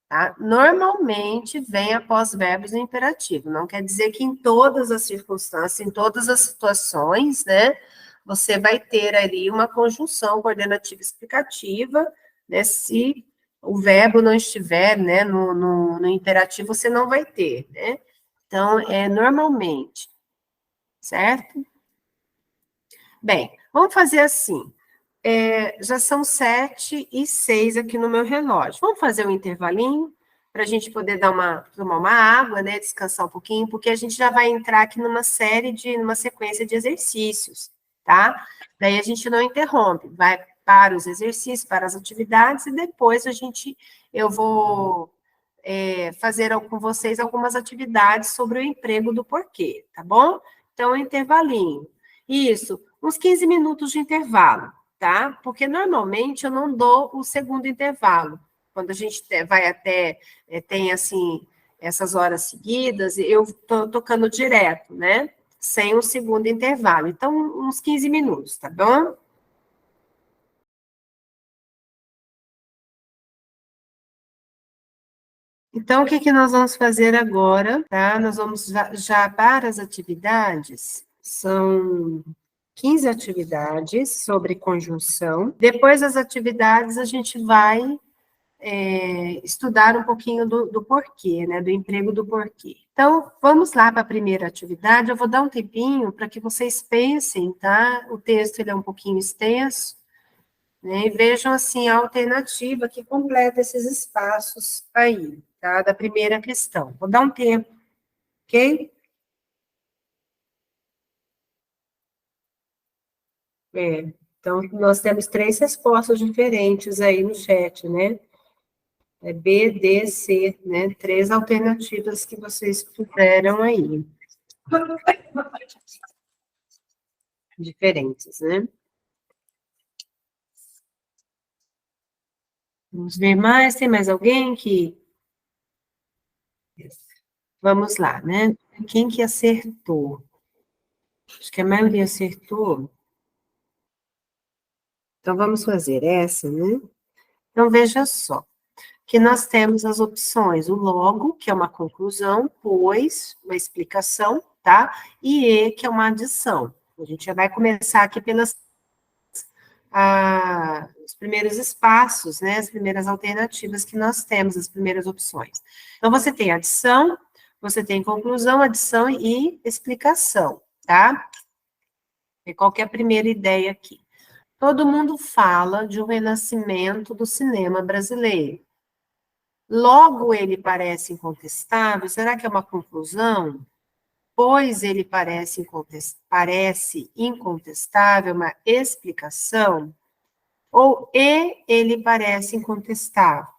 tá? Normalmente vem após verbos no imperativo, não quer dizer que em todas as circunstâncias, em todas as situações, né, você vai ter ali uma conjunção coordenativa explicativa, né, se o verbo não estiver, né, no imperativo, você não vai ter, né? Então, normalmente, certo? Bem, vamos fazer assim. Já são 7h06 aqui no meu relógio. Vamos fazer um intervalinho para a gente poder tomar uma água, né? Descansar um pouquinho, porque a gente já vai entrar aqui numa sequência de exercícios, tá? Daí a gente não interrompe, vai para os exercícios, para as atividades, e depois eu vou fazer com vocês algumas atividades sobre o emprego do porquê, tá bom? Então, intervalinho. Isso, uns 15 minutos de intervalo, tá? Porque normalmente eu não dou o segundo intervalo. Quando a gente vai tem assim, essas horas seguidas, eu estou tocando direto, né? Sem o segundo intervalo. Então, uns 15 minutos, tá bom? Então, o que nós vamos fazer agora, tá? Nós vamos já para as atividades, são 15 atividades sobre conjunção. Depois das atividades, a gente vai estudar um pouquinho do porquê, né, do emprego do porquê. Então, vamos lá para a primeira atividade, eu vou dar um tempinho para que vocês pensem, tá? O texto ele é um pouquinho extenso, né, e vejam, assim, a alternativa que completa esses espaços aí, tá? Da primeira questão. Vou dar um tempo, ok? Então, nós temos 3 respostas diferentes aí no chat, né? É B, D, C, né? 3 alternativas que vocês fizeram aí. Diferentes, né? Vamos ver mais, tem mais alguém que... Vamos lá, né? Quem que acertou? Acho que a maioria acertou. Então, vamos fazer essa, né? Então, veja só, que nós temos as opções, o logo, que é uma conclusão, pois, uma explicação, tá? E, que é uma adição. A gente já vai começar aqui pelas os primeiros espaços, né, as primeiras alternativas que nós temos, as primeiras opções. Então, você tem adição, você tem conclusão, adição e explicação, tá? E qual que é a primeira ideia aqui? Todo mundo fala de um renascimento do cinema brasileiro. Logo, ele parece incontestável, será que é uma conclusão? Pois ele parece incontestável, uma explicação? Ou ele parece incontestável?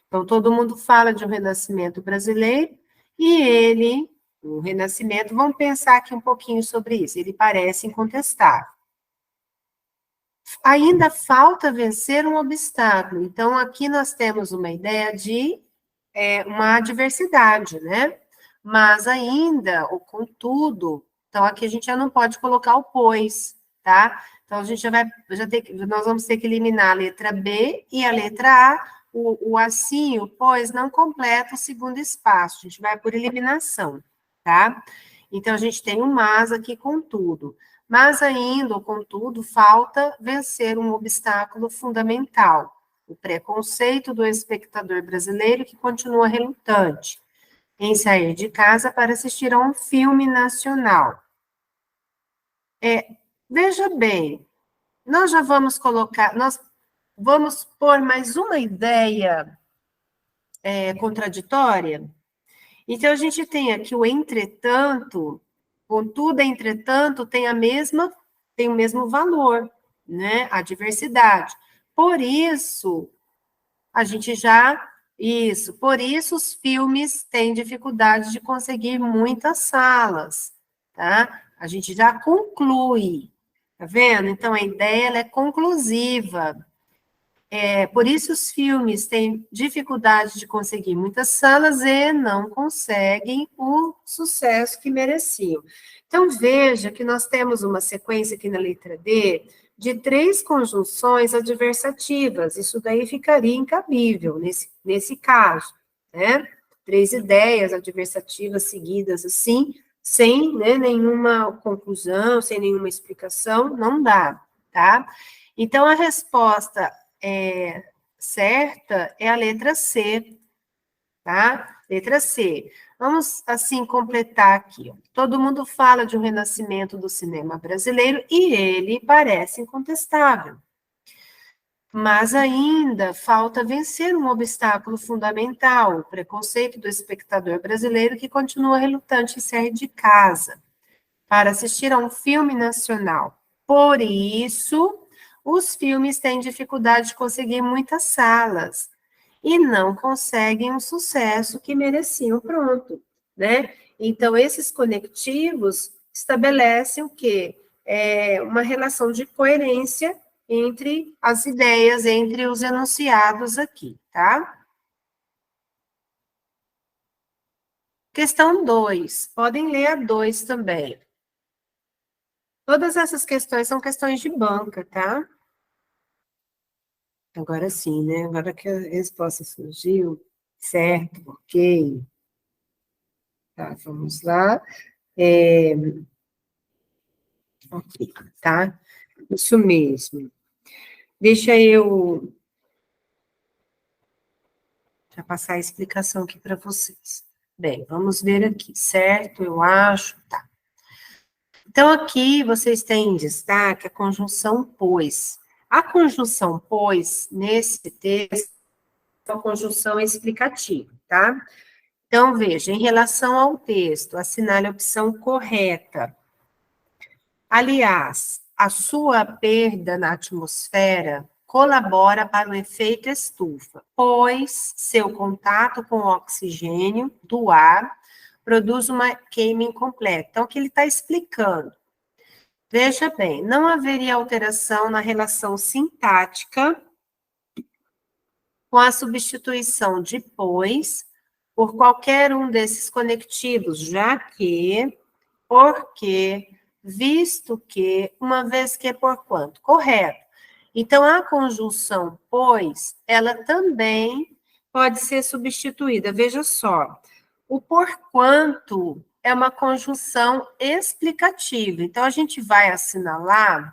Então, todo mundo fala de um renascimento brasileiro, e ele, o renascimento, vamos pensar aqui um pouquinho sobre isso, ele parece incontestável. Ainda falta vencer um obstáculo, então aqui nós temos uma ideia de uma adversidade, né? Mas ainda, ou contudo, então aqui a gente já não pode colocar o pois, tá? Então a gente nós vamos ter que eliminar a letra B e a letra A, o assim, o pois não completa o segundo espaço, a gente vai por eliminação, tá? Então a gente tem um mas aqui, contudo. Mas ainda, ou contudo, falta vencer um obstáculo fundamental, o preconceito do espectador brasileiro que continua relutante em sair de casa para assistir a um filme nacional. Veja bem, nós já vamos colocar, nós vamos pôr mais uma ideia contraditória. Então, a gente tem aqui o entretanto, contudo, entretanto, tem o mesmo valor, né? A diversidade. Por isso, a gente já... Isso, por isso os filmes têm dificuldade de conseguir muitas salas, tá? A gente já conclui, tá vendo? Então, a ideia, ela é conclusiva. Por isso os filmes têm dificuldade de conseguir muitas salas e não conseguem o sucesso que mereciam. Então, veja que nós temos uma sequência aqui na letra D de 3 conjunções adversativas. Isso daí ficaria incabível nesse caso, né? 3 ideias adversativas seguidas assim, sem, né, nenhuma conclusão, sem nenhuma explicação, não dá, tá? Então, a resposta certa é a letra C, tá? Letra C. Vamos, assim, completar aqui. Ó. Todo mundo fala de um renascimento do cinema brasileiro e ele parece incontestável. Mas ainda falta vencer um obstáculo fundamental, o preconceito do espectador brasileiro que continua relutante em sair de casa para assistir a um filme nacional. Por isso, os filmes têm dificuldade de conseguir muitas salas e não conseguem o sucesso que mereciam, pronto, né? Então, esses conectivos estabelecem o quê? Uma relação de coerência entre as ideias, entre os enunciados aqui, tá? Questão 2, podem ler a 2 também. Todas essas questões são questões de banca, tá? Agora sim, né? Agora que a resposta surgiu, certo, ok. Tá, vamos lá. Ok, tá? Isso mesmo. Deixa eu Deixa eu passar a explicação aqui para vocês. Bem, vamos ver aqui, certo? Eu acho, tá. Então, aqui vocês têm em destaque a conjunção pois. A conjunção pois, nesse texto, é uma conjunção explicativa, tá? Então, veja, em relação ao texto, assinale a opção correta. Aliás, a sua perda na atmosfera colabora para o efeito estufa, pois seu contato com o oxigênio do ar produz uma queima incompleta. Então, o que ele está explicando? Veja bem, não haveria alteração na relação sintática com a substituição de pois por qualquer um desses conectivos, já que, porque, visto que, uma vez que, porquanto. Correto. Então, a conjunção pois, ela também pode ser substituída. Veja só, o porquanto é uma conjunção explicativa. Então, a gente vai assinalar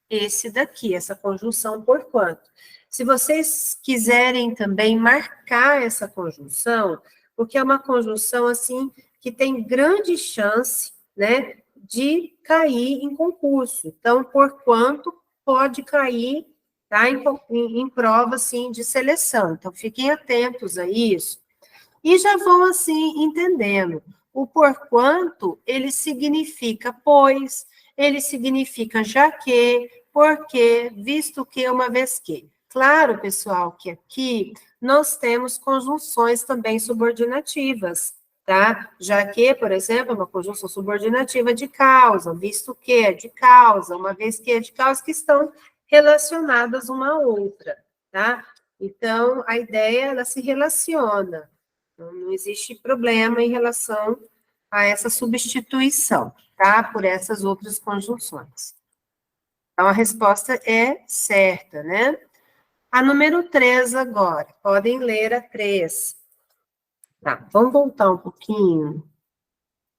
esse daqui, essa conjunção porquanto. Se vocês quiserem também marcar essa conjunção, porque é uma conjunção, assim, que tem grande chance, né, de cair em concurso. Então, porquanto pode cair, tá, em prova, assim, de seleção. Então, fiquem atentos a isso. E já vão, assim, entendendo. O porquanto, ele significa pois, ele significa já que, porque, visto que, uma vez que. Claro, pessoal, que aqui nós temos conjunções também subordinativas, tá? Já que, por exemplo, é uma conjunção subordinativa de causa, visto que é de causa, uma vez que é de causa, que estão relacionadas uma à outra, tá? Então, a ideia, ela se relaciona. Não existe problema em relação a essa substituição, tá? Por essas outras conjunções. Então, a resposta é certa, né? A número 3 agora. Podem ler a 3. Tá, vamos voltar um pouquinho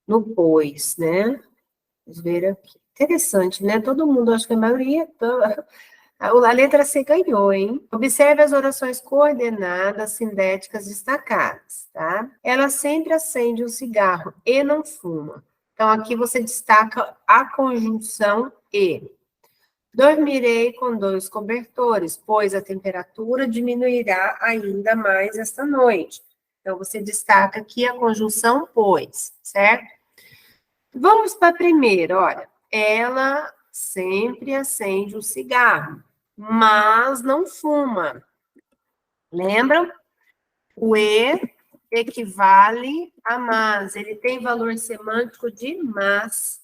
no pois, né? Vamos ver aqui. Interessante, né? Todo mundo, acho que a maioria, a letra C ganhou, hein? Observe as orações coordenadas, sindéticas destacadas, tá? Ela sempre acende um cigarro e não fuma. Então, aqui você destaca a conjunção e. Dormirei com 2 cobertores, pois a temperatura diminuirá ainda mais esta noite. Então, você destaca aqui a conjunção pois, certo? Vamos para a primeira, olha. Ela sempre acende um cigarro, mas não fuma. Lembram? O E equivale a mas. Ele tem valor semântico de mas.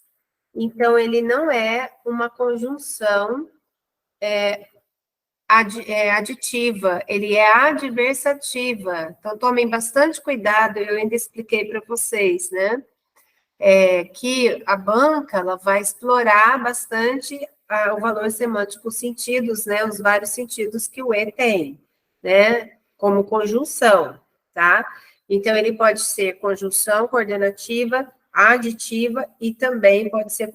Então, ele não é uma conjunção aditiva, ele é adversativa. Então, tomem bastante cuidado, eu ainda expliquei para vocês, né? Que a banca ela vai explorar bastante o valor semântico, os sentidos, né? Os vários sentidos que o E tem, né? Como conjunção, tá? Então, ele pode ser conjunção coordenativa, aditiva e também pode ser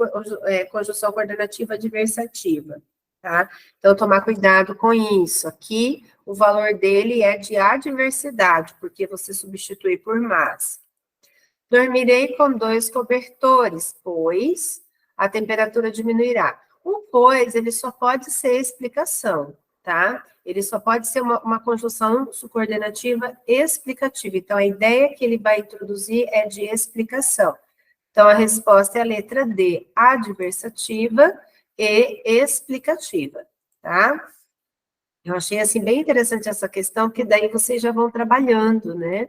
conjunção coordenativa adversativa, tá? Então, tomar cuidado com isso. Aqui, o valor dele é de adversidade, porque você substitui por mas. Dormirei com 2 cobertores, pois a temperatura diminuirá. O pois, ele só pode ser explicação, tá? Ele só pode ser uma conjunção coordenativa explicativa. Então, a ideia que ele vai introduzir é de explicação. Então, a resposta é a letra D, adversativa e explicativa, tá? Eu achei, assim, bem interessante essa questão, que daí vocês já vão trabalhando, né?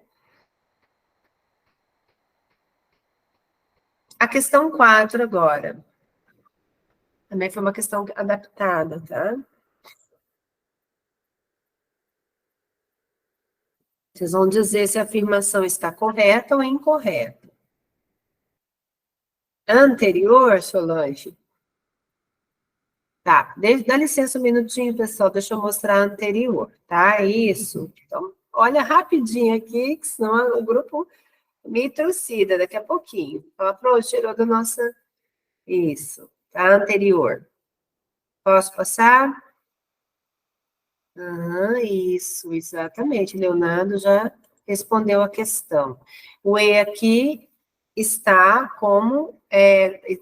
A questão 4 agora. Também foi uma questão adaptada, tá? Vocês vão dizer se a afirmação está correta ou incorreta. Anterior, Solange? Tá, dá licença um minutinho, pessoal, deixa eu mostrar a anterior, tá? Isso. Então, olha rapidinho aqui, que senão o grupo me trucida daqui a pouquinho. Ó, pronto, tirou da nossa... Isso, tá? Anterior. Posso passar? Isso, exatamente. Leonardo já respondeu a questão. O E aqui está como,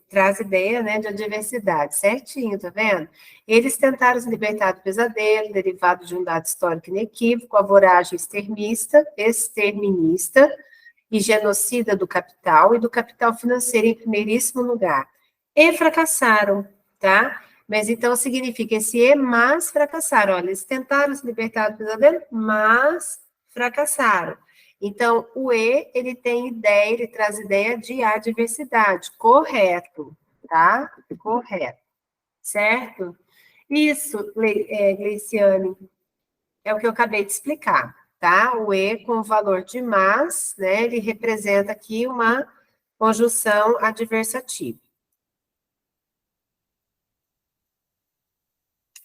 traz ideia, né, de adversidade, certinho, tá vendo? Eles tentaram se libertar do pesadelo, derivado de um dado histórico inequívoco, a voragem exterminista e genocida do capital e do capital financeiro em primeiríssimo lugar. E fracassaram, tá? Mas então significa esse E, mas fracassaram. Olha, eles tentaram se libertar do pesadelo, mas fracassaram. Então, o E, ele tem ideia, ele traz ideia de adversidade, correto, tá? Correto, certo? Isso, Gleiciane, é o que eu acabei de explicar, tá? O E com o valor de mas, né, ele representa aqui uma conjunção adversativa.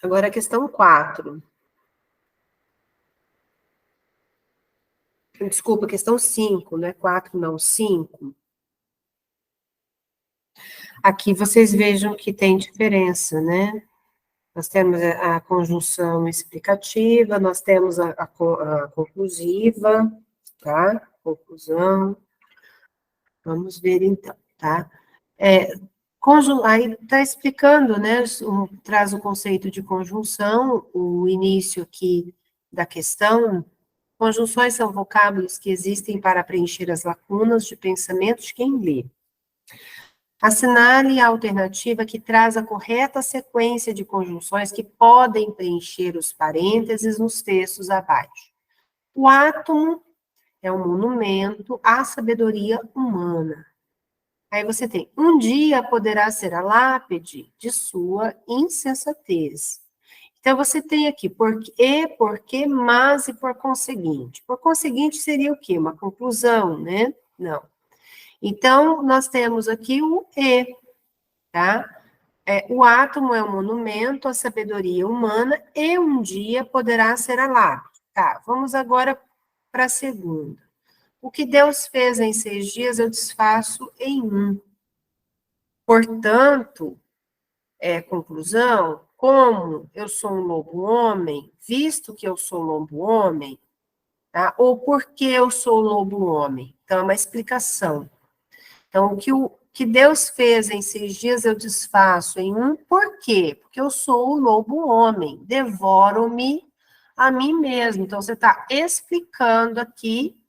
Agora a questão 4. Desculpa, questão 5, não é 4, não, 5. Aqui vocês vejam que tem diferença, né? Nós temos a conjunção explicativa, nós temos a conclusiva, tá? Conclusão. Vamos ver então, tá? Aí está explicando, né? Traz o conceito de conjunção, o início aqui da questão. Conjunções são vocábulos que existem para preencher as lacunas de pensamento de quem lê. Assinale a alternativa que traz a correta sequência de conjunções que podem preencher os parênteses nos textos abaixo. O átomo é um monumento à sabedoria humana. Aí você tem, um dia poderá ser a lápide de sua insensatez. Então, você tem aqui porque, mas e por conseguinte. Por conseguinte seria o quê? Uma conclusão, né? Não. Então, nós temos aqui o E, tá? O átomo é um monumento à sabedoria humana e um dia poderá ser a lápide. Tá, vamos agora para a segunda. O que Deus fez em 6 dias, eu desfaço em um. Portanto, conclusão, como eu sou um lobo-homem, visto que eu sou lobo-homem, tá? Ou porque eu sou lobo-homem. Então, é uma explicação. Então, o que Deus fez em 6 dias, eu desfaço em um. Por quê? Porque eu sou o lobo-homem, devoro-me a mim mesmo. Então, você está explicando aqui,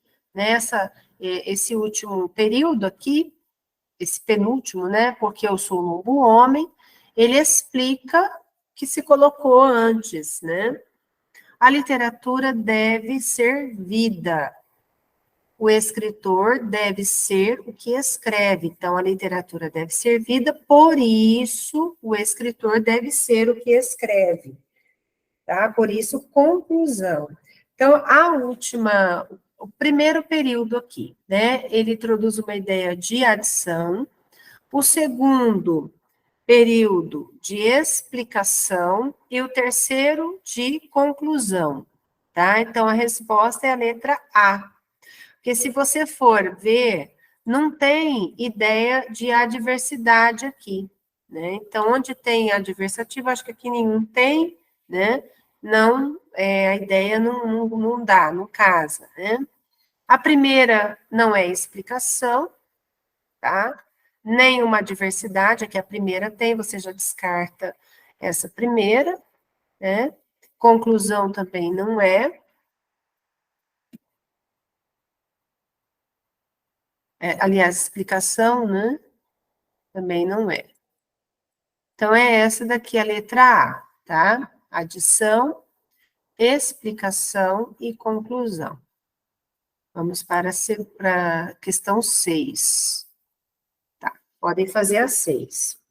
esse último período aqui, esse penúltimo, né? Porque eu sou o lobo-homem, ele explica que se colocou antes, né? A literatura deve ser vida. O escritor deve ser o que escreve. Então, a literatura deve ser vida, por isso, o escritor deve ser o que escreve. Tá? Por isso, conclusão. Então, o primeiro período aqui, né? Ele introduz uma ideia de adição. O segundo período de explicação e o terceiro de conclusão, tá? Então, a resposta é a letra A. Porque se você for ver, não tem ideia de adversidade aqui, né? Então, onde tem adversativo, acho que aqui nenhum tem, né? Não, a ideia não dá, não casa, né? A primeira não é explicação, tá? Nenhuma adversidade, aqui a primeira tem, você já descarta essa primeira, né? Conclusão também não é. Aliás, explicação, né? Também não é. Então, é essa daqui a letra A, tá? Adição, explicação e conclusão. Vamos para a questão 6. Tá, podem fazer a 6.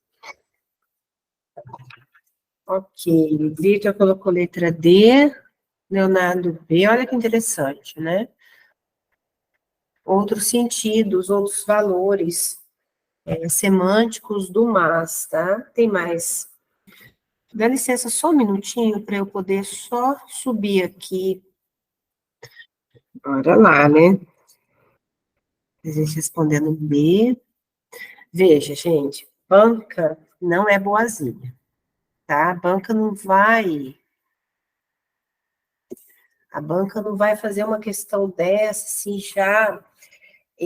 Ok, Vitor colocou letra D, Leonardo B, olha que interessante, né? Outros sentidos, outros valores semânticos do mas, tá? Tem mais. Dá licença só um minutinho para eu poder só subir aqui. Bora lá, né? A gente respondendo B. Veja, gente, banca não é boazinha, tá? Banca não vai A banca não vai fazer uma questão dessa, assim, já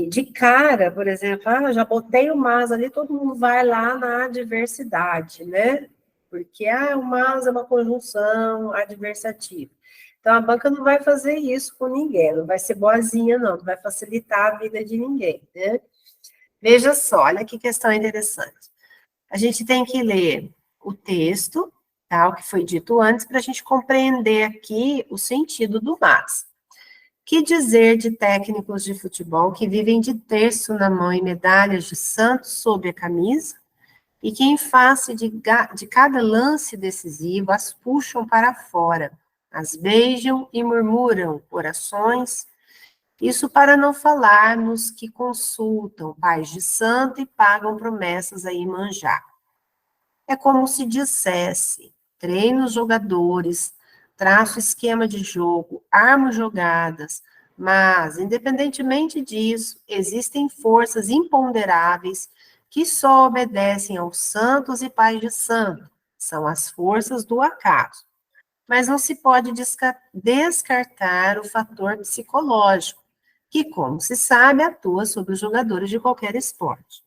de cara, por exemplo, já botei o mas ali, todo mundo vai lá na adversidade, né? Porque, o mas é uma conjunção adversativa. Então, a banca não vai fazer isso com ninguém, não vai ser boazinha, não vai facilitar a vida de ninguém, né? Veja só, olha que questão interessante. A gente tem que ler o texto, tá, o que foi dito antes, para a gente compreender aqui o sentido do mas. Que dizer de técnicos de futebol que vivem de terço na mão e medalhas de santos sob a camisa, e que, em face de cada lance decisivo, as puxam para fora, as beijam e murmuram orações, isso para não falarmos que consultam pais de santo e pagam promessas a Iemanjá. É como se dissesse, treino os jogadores, traço esquema de jogo, armo jogadas, mas, independentemente disso, existem forças imponderáveis que só obedecem aos santos e pais de santo, são as forças do acaso. Mas não se pode descartar o fator psicológico, que, como se sabe, atua sobre os jogadores de qualquer esporte.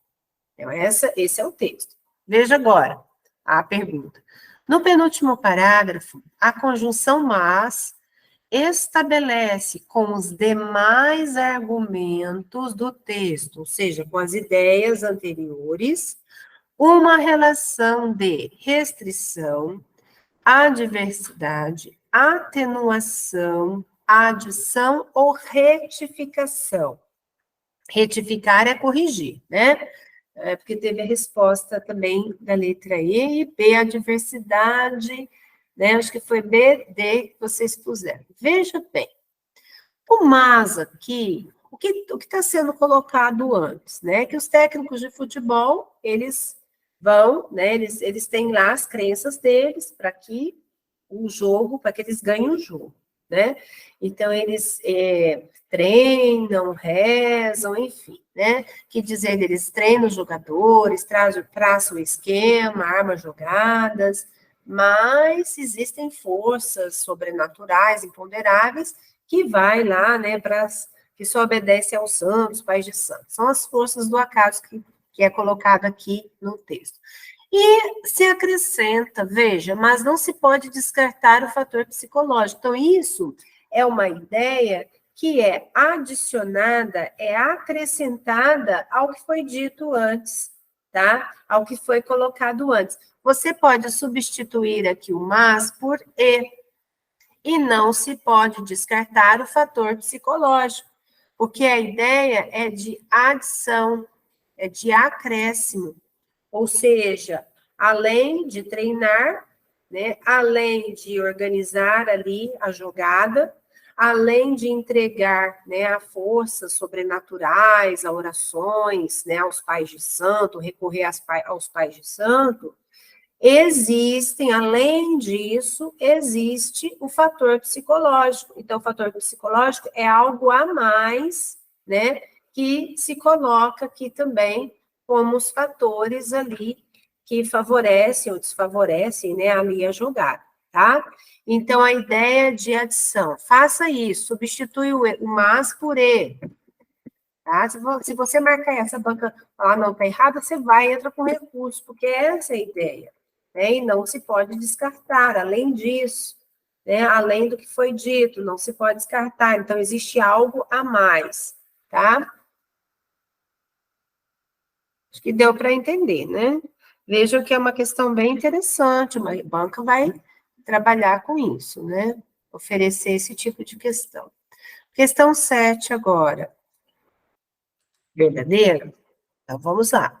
Então, esse é o texto. Veja agora a pergunta. No penúltimo parágrafo, a conjunção mas estabelece com os demais argumentos do texto, ou seja, com as ideias anteriores, uma relação de restrição, adversidade, atenuação, adição ou retificação. Retificar é corrigir, né? Porque teve a resposta também da letra E e B, a diversidade, né? Acho que foi B, D que vocês puseram. Veja bem, o mas aqui, o que está sendo colocado antes, né? Que os técnicos de futebol, eles vão, né? Eles têm lá as crenças deles para que o jogo, para que eles ganhem o jogo, né? Então, eles treinam, rezam, enfim, né? Que dizer, eles treinam os jogadores, traçam o esquema, armas jogadas, mas existem forças sobrenaturais, imponderáveis, que vai lá, né, que só obedecem aos santos, pais de santos. São as forças do acaso que é colocado aqui no texto. E se acrescenta, veja, mas não se pode descartar o fator psicológico. Então, isso é uma ideia que é adicionada, é acrescentada ao que foi dito antes, tá? Ao que foi colocado antes. Você pode substituir aqui o mas por e não se pode descartar o fator psicológico, porque a ideia é de adição, é de acréscimo. Ou seja, além de treinar, né, além de organizar ali a jogada, além de entregar, né, a forças sobrenaturais, a orações, né, aos pais de santo, recorrer aos pais de santo, existem, além disso, existe o fator psicológico. Então, o fator psicológico é algo a mais, né, que se coloca aqui também como os fatores ali que favorecem ou desfavorecem, né, ali a jogada, tá? Então, a ideia de adição, faça isso, substitui o mas por e, tá? Se você marcar essa banca, não, tá errada, você vai, entra com recurso, porque essa é a ideia, né? E não se pode descartar, além disso, né, além do que foi dito, não se pode descartar, então existe algo a mais, tá? Acho que deu para entender, né? Vejam que é uma questão bem interessante, a banca vai trabalhar com isso, né? Oferecer esse tipo de questão. Questão 7 agora. Verdadeiro? Então, vamos lá.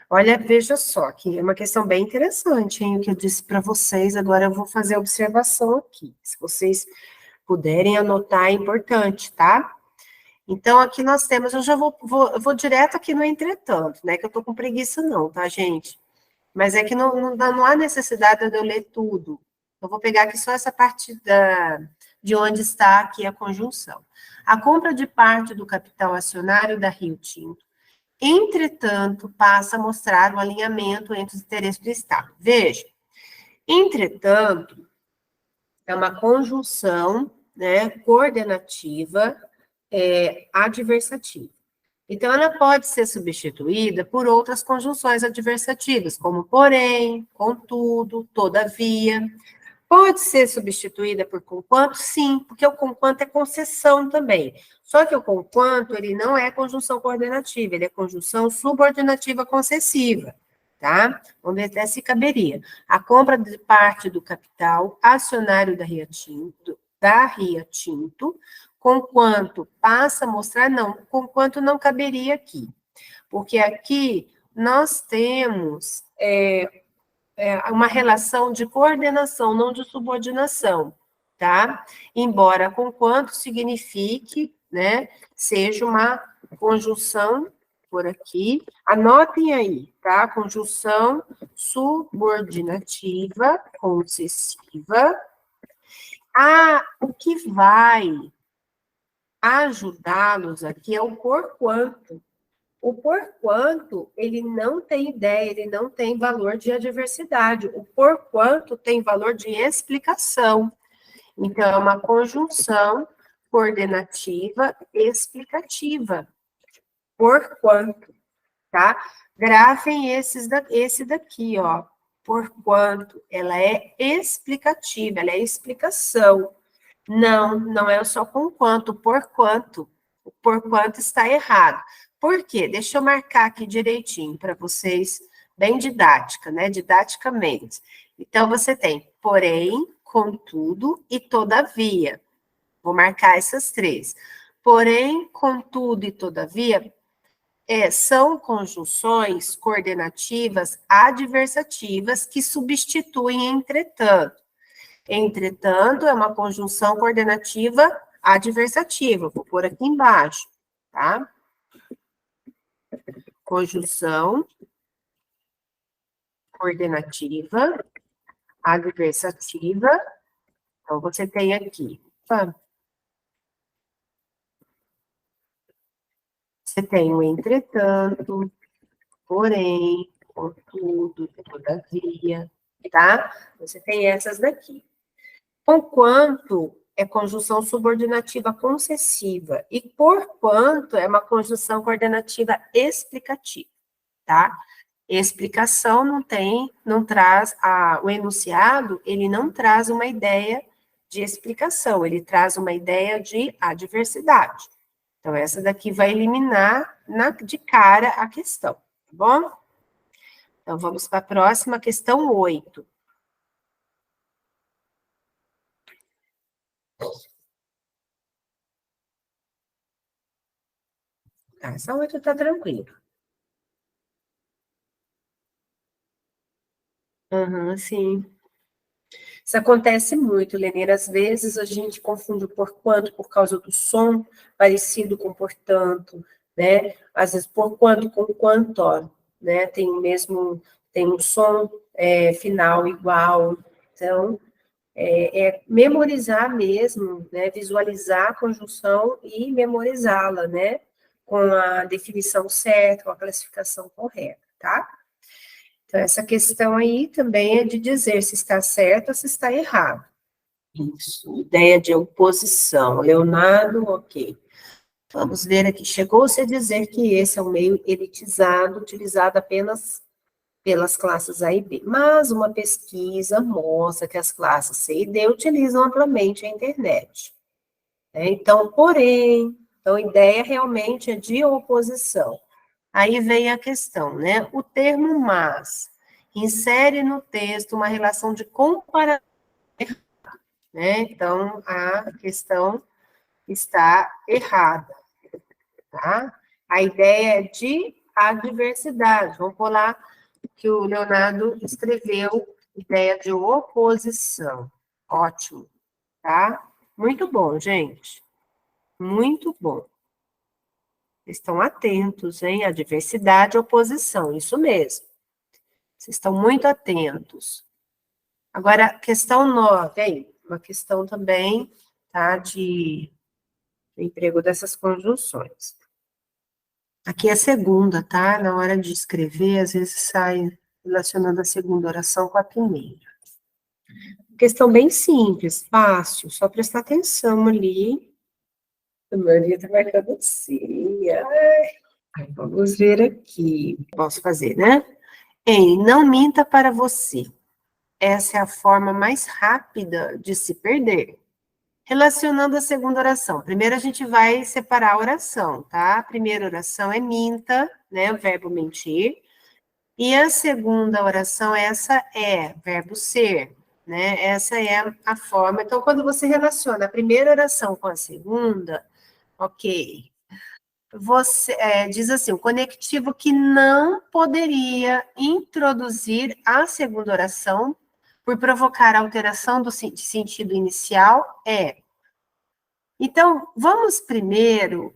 Olha, veja só, que é uma questão bem interessante, hein? O que eu disse para vocês, agora eu vou fazer a observação aqui. Se vocês puderem anotar, é importante, tá? Então, aqui nós temos, eu já vou direto aqui no entretanto, né? Que eu tô com preguiça não, tá, gente? Mas é que não há necessidade de eu ler tudo. Eu vou pegar aqui só essa parte de onde está aqui a conjunção. A compra de parte do capital acionário da Rio Tinto, entretanto, passa a mostrar o alinhamento entre os interesses do Estado. Veja, entretanto, é uma conjunção, né, coordenativa adversativa. Então, ela pode ser substituída por outras conjunções adversativas, como porém, contudo, todavia. Pode ser substituída por conquanto? Sim, porque o conquanto é concessão também. Só que o conquanto, ele não é conjunção coordenativa, ele é conjunção subordinativa concessiva, tá? Vamos ver até se caberia. A compra de parte do capital acionário da Ria Tinto, conquanto passa a mostrar, não, conquanto não caberia aqui. Porque aqui nós temos uma relação de coordenação, não de subordinação, tá? Embora conquanto signifique, né, seja uma conjunção, por aqui, anotem aí, tá? Conjunção subordinativa, concessiva. O que vai ajudá-los aqui é o porquanto. O porquanto, ele não tem ideia, ele não tem valor de adversidade. O porquanto tem valor de explicação. Então, é uma conjunção coordenativa explicativa. Porquanto, tá? Grafem esse daqui, ó. Porquanto, ela é explicativa, ela é explicação. Não é só com quanto, porquanto. O porquanto está errado. Por quê? Deixa eu marcar aqui direitinho para vocês, bem didática, né? Didaticamente. Então, você tem porém, contudo e todavia. Vou marcar essas três. Porém, contudo e todavia são conjunções coordenativas adversativas que substituem entretanto. Entretanto, é uma conjunção coordenativa adversativa. Vou pôr aqui embaixo, tá? Conjunção coordenativa adversativa. Então, você tem aqui. Você tem o entretanto, porém, contudo, todavia, tá? Você tem essas daqui. Conquanto é conjunção subordinativa concessiva e porquanto é uma conjunção coordenativa explicativa, tá? Explicação não traz o enunciado, ele não traz uma ideia de explicação, ele traz uma ideia de adversidade. Então, essa daqui vai eliminar de cara a questão, tá bom? Então, vamos para a próxima, questão 8. Tá, essa 8 tá tranquilo. Sim. Isso acontece muito, Leneira. Às vezes a gente confunde o porquanto por causa do som, parecido com portanto, né? Às vezes porquanto com quanto, ó, né? Tem um som final igual. Então, memorizar mesmo, né? Visualizar a conjunção e memorizá-la, né? Com a definição certa, com a classificação correta, tá? Então, essa questão aí também é de dizer se está certo ou se está errado. Isso, ideia de oposição. Leonardo, ok. Vamos ver aqui. Chegou-se a dizer que esse é um meio elitizado, utilizado apenas pelas classes A e B. Mas uma pesquisa mostra que as classes C e D utilizam amplamente a internet. Então, porém, a ideia realmente é de oposição. Aí vem a questão, né? O termo mas insere no texto uma relação de comparação, né? Então, a questão está errada, tá? A ideia é de adversidade. Vamos pular que o Leonardo escreveu ideia de oposição. Ótimo, tá? Muito bom, gente. Muito bom. Estão atentos, hein? A diversidade e oposição, isso mesmo. Vocês estão muito atentos. Agora, questão 9, aí, uma questão também, tá, de emprego dessas conjunções. Aqui é a segunda, tá? Na hora de escrever, às vezes sai relacionando a segunda oração com a primeira. Questão bem simples, fácil, só prestar atenção ali. A Maria está marcando assim. Vamos ver aqui. Posso fazer, né? Ei, não minta para você. Essa é a forma mais rápida de se perder. Relacionando a segunda oração. Primeiro a gente vai separar a oração, tá? A primeira oração é minta, né? O verbo mentir. E a segunda oração, essa é verbo ser, né? Essa é a forma. Então, quando você relaciona a primeira oração com a segunda, ok. Você diz assim, o conectivo que não poderia introduzir a segunda oração por provocar alteração do sentido inicial é. Então, vamos primeiro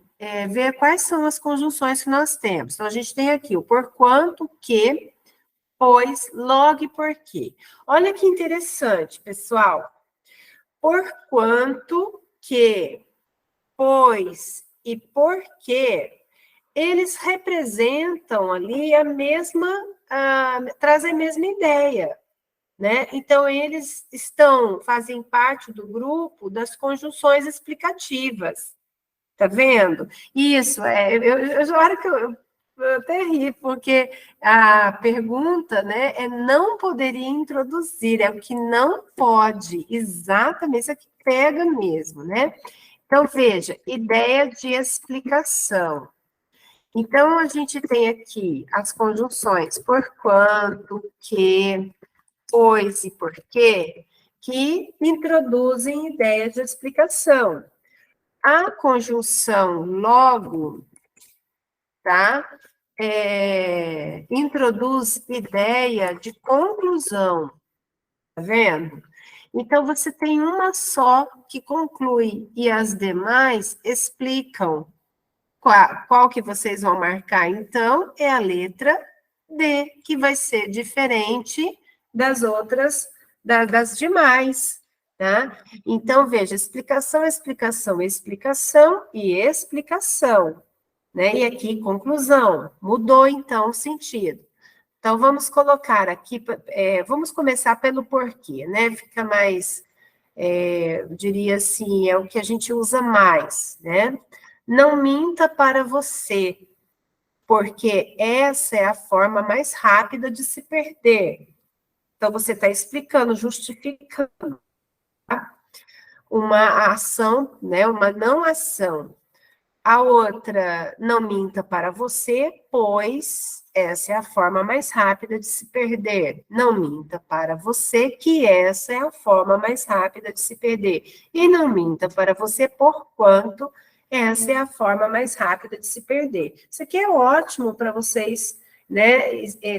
ver quais são as conjunções que nós temos. Então, a gente tem aqui o porquanto, que, pois, logo e porquê. Olha que interessante, pessoal. Porquanto, que, pois e porquê, eles representam ali a mesma, trazem a mesma ideia, né? Então, eles fazem parte do grupo das conjunções explicativas. Tá vendo? Isso, a hora que eu até ri, porque a pergunta, né, não poderia introduzir, é o que não pode, exatamente, isso aqui pega mesmo, né? Então, veja, ideia de explicação. Então, a gente tem aqui as conjunções porquanto, que, pois e porquê, que introduzem ideia de explicação. A conjunção logo, tá? Introduz ideia de conclusão, tá vendo? Então, você tem uma só que conclui, e as demais explicam. Qual que vocês vão marcar, então? É a letra D, que vai ser diferente das outras, das demais, tá? Então, veja, explicação, explicação, explicação e explicação, né? E aqui, conclusão. Mudou, então, o sentido. Então, vamos colocar aqui, vamos começar pelo porquê, né? Fica mais, eu diria assim, é o que a gente usa mais, né? Não minta para você, porque essa é a forma mais rápida de se perder. Então, você está explicando, justificando uma ação, né, uma não ação. A outra, não minta para você, pois essa é a forma mais rápida de se perder. Não minta para você, que essa é a forma mais rápida de se perder. E não minta para você, porquanto essa é a forma mais rápida de se perder. Isso aqui é ótimo para vocês, né,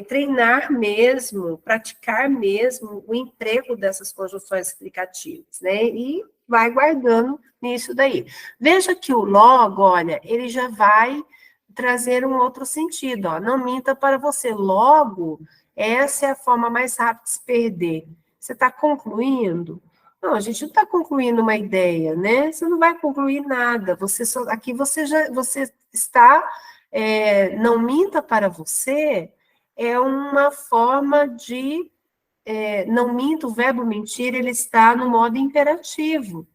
treinar mesmo, praticar mesmo o emprego dessas conjunções explicativas, né, e vai guardando nisso daí. Veja que o logo, olha, ele já vai trazer um outro sentido, ó, não minta para você, logo, essa é a forma mais rápida de se perder. Você está concluindo? Não, a gente não está concluindo uma ideia, né? Você não vai concluir nada, aqui você está, não minta para você, é uma forma de, não minta, o verbo mentir, ele está no modo imperativo.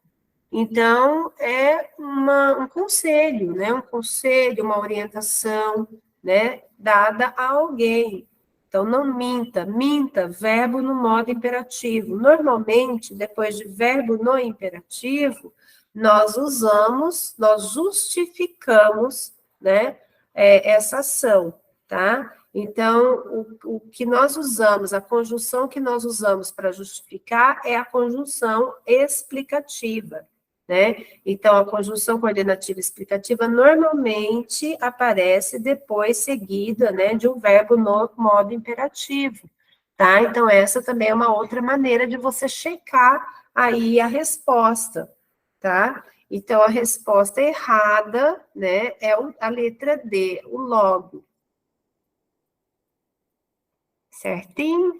Então, é um conselho, né? Um conselho, uma orientação, né? Dada a alguém. Então, não minta. Minta, verbo no modo imperativo. Normalmente, depois de verbo no imperativo, nós justificamos, né? Essa ação, tá? Então, o que nós usamos, a conjunção que nós usamos para justificar é a conjunção explicativa, né? Então, a conjunção coordenativa explicativa normalmente aparece depois, seguida, né, de um verbo no modo imperativo, tá? Então, essa também é uma outra maneira de você checar aí a resposta, tá? Então, a resposta errada, né, é a letra D, o logo. Certinho?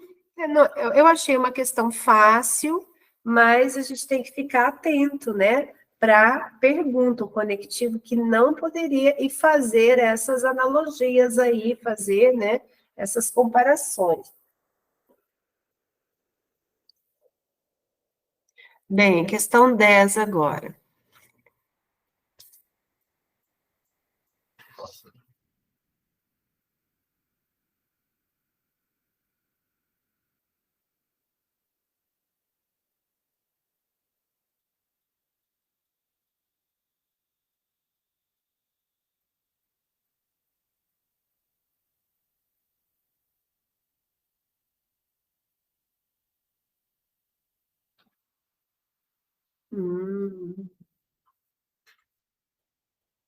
Eu achei uma questão fácil, mas a gente tem que ficar atento, né? Para pergunta, o conectivo que não poderia, e fazer essas analogias aí, fazer, né? Essas comparações. Bem, questão 10 agora. Hum.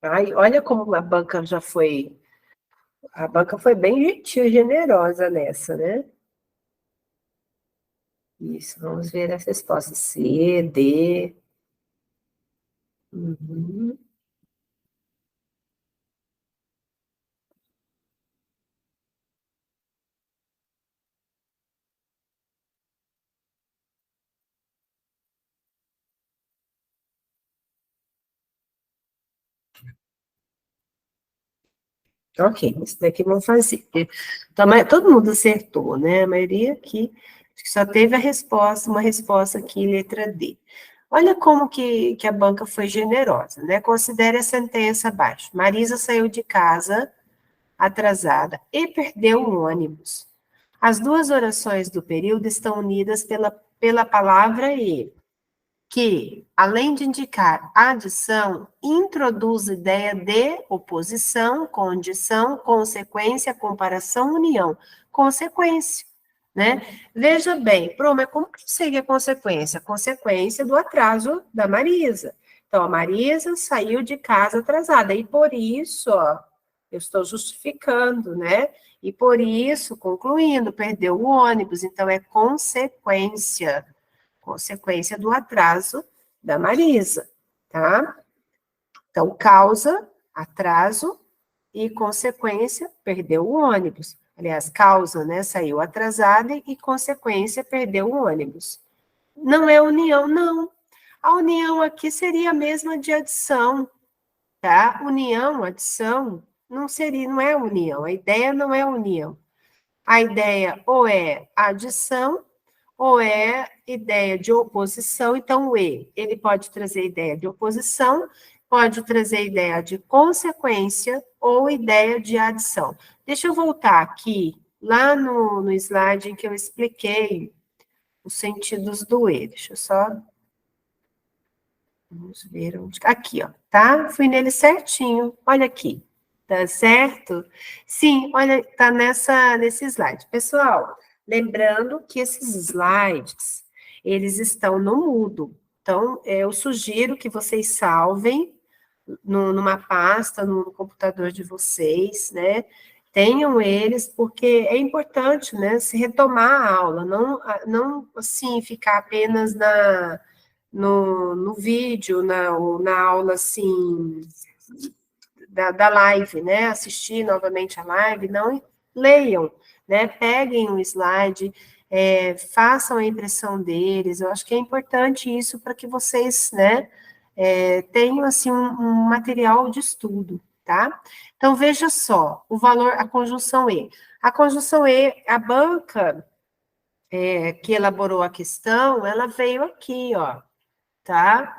Ai, olha como a banca já foi. A banca foi bem gentil e generosa nessa, né? Isso, vamos ver as respostas. C, D. Uhum. Ok, isso daqui vamos fazer. Então, todo mundo acertou, né? A maioria aqui acho que só teve a resposta, uma resposta aqui, letra D. Olha como que a banca foi generosa, né? Considere a sentença abaixo. Marisa saiu de casa atrasada e perdeu o ônibus. As duas orações do período estão unidas pela palavra e, que, além de indicar adição, introduz ideia de oposição, condição, consequência, comparação, união. Consequência, né? Veja bem, mas como que seria a consequência? A consequência do atraso da Marisa. Então, a Marisa saiu de casa atrasada, e por isso, ó, eu estou justificando, né? E por isso, concluindo, perdeu o ônibus, então é consequência do atraso da Marisa, tá? Então, causa, atraso, e consequência, perdeu o ônibus. Aliás, causa, né, saiu atrasada e consequência, perdeu o ônibus. Não é união, não. A união aqui seria a mesma de adição, tá? União, adição, não seria, não é união. A ideia não é união. A ideia ou é adição ou é ideia de oposição. Então, o E, ele pode trazer ideia de oposição, pode trazer ideia de consequência ou ideia de adição. Deixa eu voltar aqui, lá no slide em que eu expliquei os sentidos do E. Deixa eu só... Vamos ver onde... Aqui, ó, tá? Fui nele certinho. Olha aqui. Tá certo? Sim, olha, tá nesse slide. Pessoal, lembrando que esses slides, eles estão no mudo. Então, eu sugiro que vocês salvem numa pasta, no computador de vocês, né? Tenham eles, porque é importante, né? Se retomar a aula, não assim, ficar apenas no vídeo, na aula, assim, da live, né? Assistir novamente a live, não leiam, né? Peguem o slide, façam a impressão deles. Eu acho que é importante isso para que vocês, né, tenham assim um material de estudo, tá? Então veja só, o valor, a conjunção E. A conjunção E, a banca que elaborou a questão, ela veio aqui, ó, tá?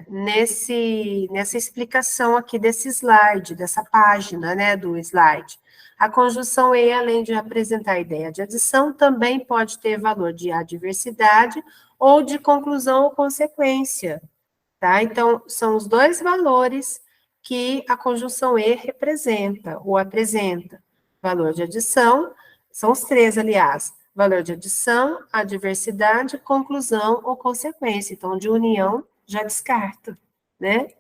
Nessa explicação aqui desse slide, dessa página, né, do slide. A conjunção E, além de apresentar a ideia de adição, também pode ter valor de adversidade ou de conclusão ou consequência, tá? Então, são os dois valores que a conjunção E representa, ou apresenta. Valor de adição, são os três, aliás, valor de adição, adversidade, conclusão ou consequência. Então, de união, já descarta, né?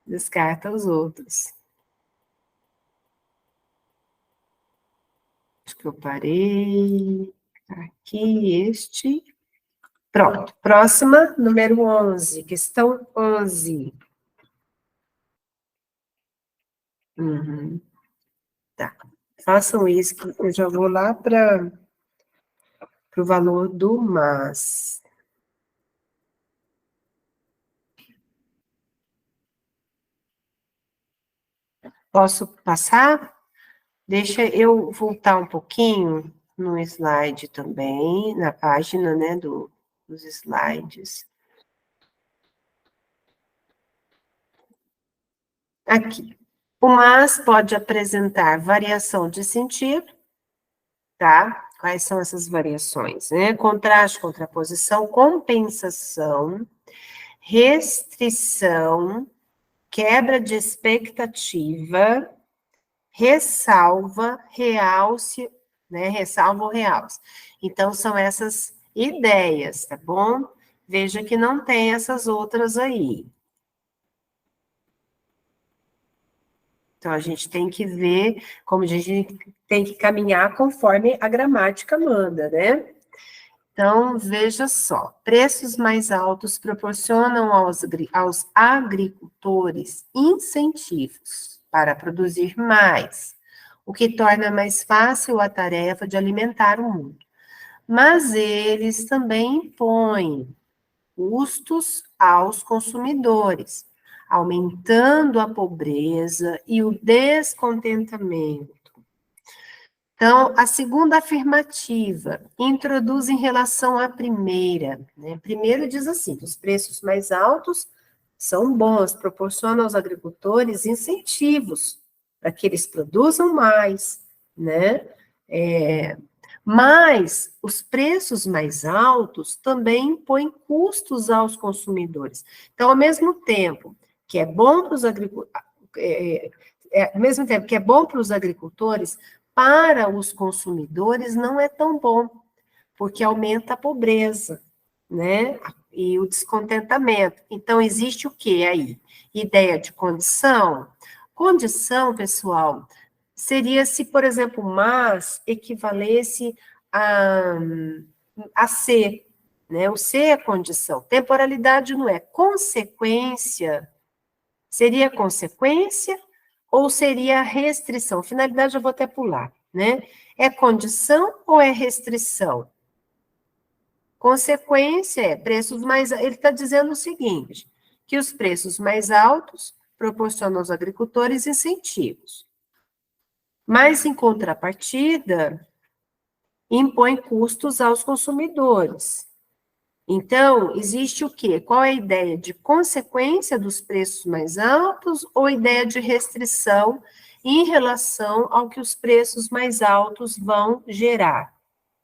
Descarta os outros. Acho que eu parei aqui, este. Pronto. Próxima, número 11, questão 11. Uhum. Tá. Façam isso, que eu já vou lá para o valor do mas. Posso passar? Deixa eu voltar um pouquinho no slide também, na página, né, os slides. Aqui. O mas pode apresentar variação de sentido, tá? Quais são essas variações, né? Contraste, contraposição, compensação, restrição, quebra de expectativa, ressalva, realce, né? Ressalva ou realce. Então, são essas ideias, tá bom? Veja que não tem essas outras aí. Então, a gente tem que ver como a gente tem que caminhar conforme a gramática manda, né? Então, veja só, preços mais altos proporcionam aos agricultores incentivos para produzir mais, o que torna mais fácil a tarefa de alimentar o mundo. Mas eles também impõem custos aos consumidores, aumentando a pobreza e o descontentamento. Então, a segunda afirmativa introduz em relação à primeira, né? Primeiro diz assim, que os preços mais altos são bons, proporcionam aos agricultores incentivos para que eles produzam mais, né? Mas os preços mais altos também impõem custos aos consumidores. Então, ao mesmo tempo que é bom para os agricultores, ao mesmo tempo que é bom para os agricultores, para os consumidores não é tão bom, porque aumenta a pobreza, né? E o descontentamento. Então, existe o que aí? Ideia de condição? Condição, pessoal, seria se, por exemplo, mas equivalesse a ser, né? O ser é condição. Temporalidade não é. Consequência, seria consequência ou seria restrição? Finalidade eu vou até pular, né? É condição ou é restrição? Consequência é preços mais... Ele está dizendo o seguinte, que os preços mais altos proporcionam aos agricultores incentivos. Mas, em contrapartida, impõe custos aos consumidores. Então, existe o quê? Qual é a ideia de consequência dos preços mais altos ou ideia de restrição em relação ao que os preços mais altos vão gerar,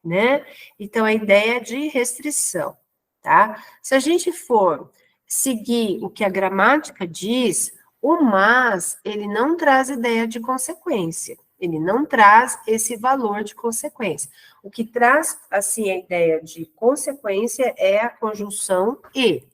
né? Então, a ideia de restrição, tá? Se a gente for seguir o que a gramática diz, o mas, ele não traz ideia de consequência, ele não traz esse valor de consequência. O que traz, assim, a ideia de consequência é a conjunção e,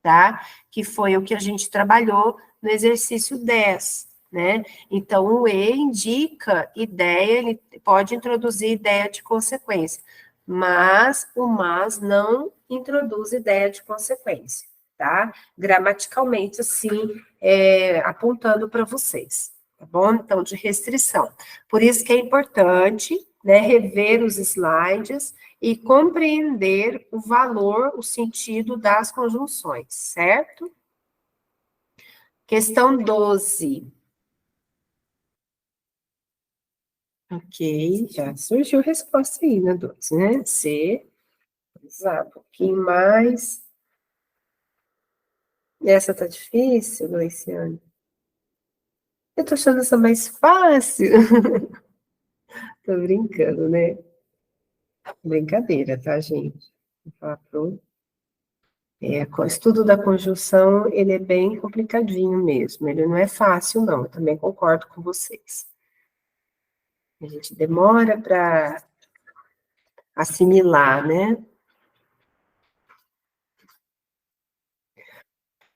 tá? Que foi o que a gente trabalhou no exercício 10, né? Então, o e indica ideia, ele pode introduzir ideia de consequência, mas o mas não introduz ideia de consequência, tá? Gramaticalmente, assim, apontando para vocês, tá bom? Então, de restrição. Por isso que é importante, né, rever os slides e compreender o valor, o sentido das conjunções, certo? Questão 12. Ok, já surgiu resposta aí na 12, né? C, usar um pouquinho mais. Essa tá difícil, Luciane? Eu tô achando essa mais fácil. Tô brincando, né? Brincadeira, tá, gente? Vou falar pro... o estudo da conjunção, ele é bem complicadinho mesmo, ele não é fácil, não, eu também concordo com vocês. A gente demora para assimilar, né?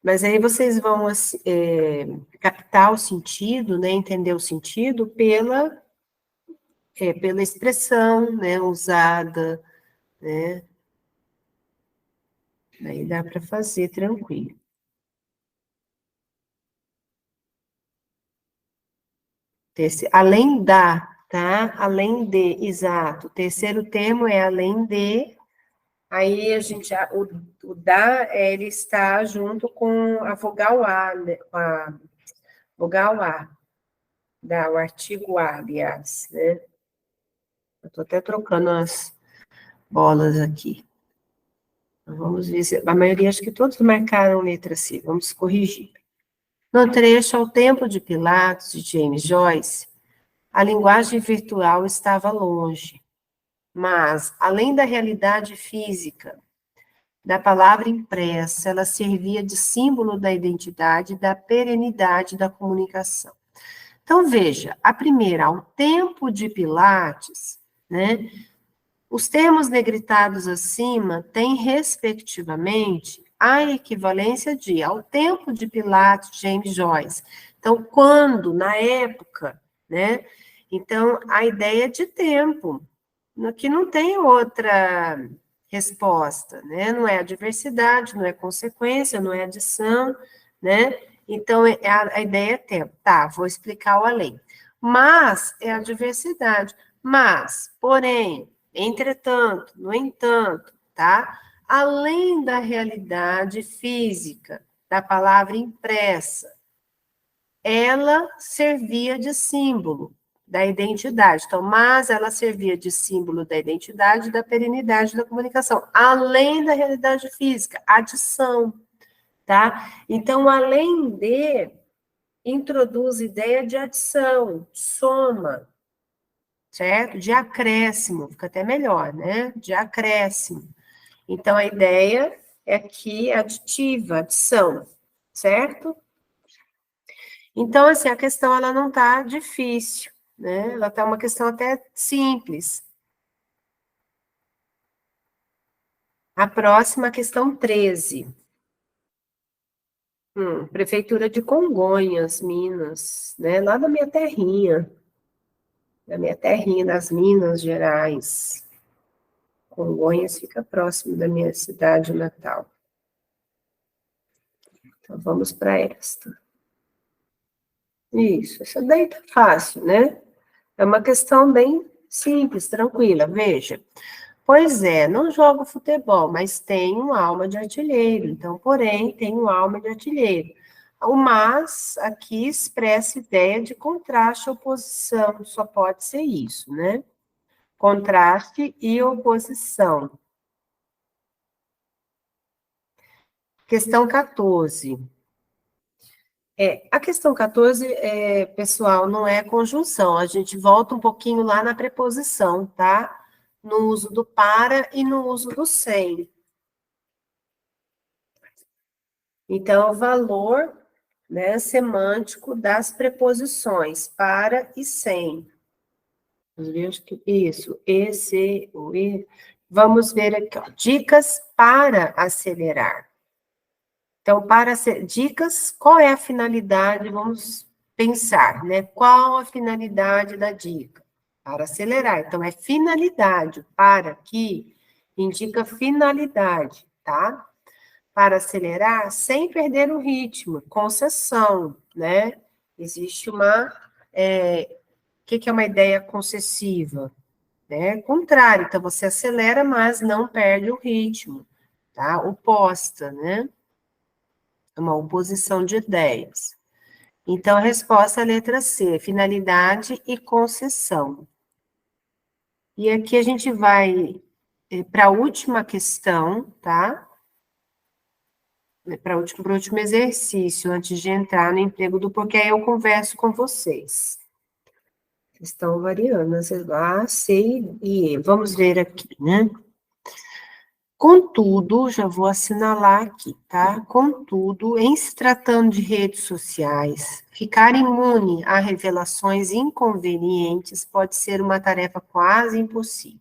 Mas aí vocês vão captar o sentido, né, entender o sentido pela expressão, né, usada, né? Aí dá para fazer tranquilo. Além da, tá? Além de, exato. O terceiro termo é além de. Aí a gente, o da, ele está junto com a vogal A, né? Com a vogal A, o artigo A, aliás, né? Eu estou até trocando as bolas aqui. Vamos ver se a maioria, acho que todos marcaram letra C, vamos corrigir. No trecho Ao Tempo de Pilatos, de James Joyce, a linguagem virtual estava longe, mas, além da realidade física, da palavra impressa, ela servia de símbolo da identidade e da perenidade da comunicação. Então, veja, a primeira, Ao Tempo de Pilates, né? Os termos negritados acima têm, respectivamente, a equivalência de Ao Tempo de Pilatos, James Joyce. Então, quando, na época, né? Então, a ideia de tempo, que não tem outra resposta, né? Não é adversidade, não é consequência, não é adição, né? Então, a ideia é tempo. Tá, vou explicar o além. Mas, é a diversidade. Mas, porém, entretanto, no entanto, tá? Além da realidade física da palavra impressa, ela servia de símbolo da identidade. Então, mas ela servia de símbolo da identidade e da perenidade da comunicação, além da realidade física, adição, tá? Então, além de, introduz ideia de adição, soma, certo? De acréscimo, fica até melhor, né? De acréscimo. Então, a ideia é que aditiva, adição, certo? Então, assim, a questão, ela não está difícil, né? Ela está uma questão até simples. A próxima, questão 13. Prefeitura de Congonhas, Minas, né? Lá da minha terrinha, das Minas Gerais. Congonhas fica próximo da minha cidade natal. Então, vamos para esta. Isso, essa daí tá fácil, né? É uma questão bem simples, tranquila, veja. Pois é, não jogo futebol, mas tenho alma de artilheiro. Então, porém, tenho alma de artilheiro. O mas aqui expressa ideia de contraste, oposição, só pode ser isso, né? Contraste e oposição. Questão 14. A questão 14, pessoal, não é conjunção. A gente volta um pouquinho lá na preposição, tá? No uso do para e no uso do sem. Então, o valor, né, semântico das preposições para e sem. Isso, esse, o e. Vamos ver aqui, ó, dicas para acelerar. Então, dicas, qual é a finalidade? Vamos pensar, né? Qual a finalidade da dica? Para acelerar. Então, é finalidade. Para que indica finalidade, tá? Para acelerar sem perder o ritmo, concessão, né? Existe uma. O que é uma ideia concessiva? Né? Contrário, então você acelera, mas não perde o ritmo, tá? Oposta, né? Uma oposição de ideias. Então, a resposta é a letra C, finalidade e concessão. E aqui a gente vai para a última questão, tá? Para o último exercício, antes de entrar no emprego do porquê, aí eu converso com vocês. Estão variando, A, C e E. Vamos ver aqui, né? Contudo, já vou assinalar aqui, tá? Contudo, em se tratando de redes sociais, ficar imune a revelações inconvenientes pode ser uma tarefa quase impossível,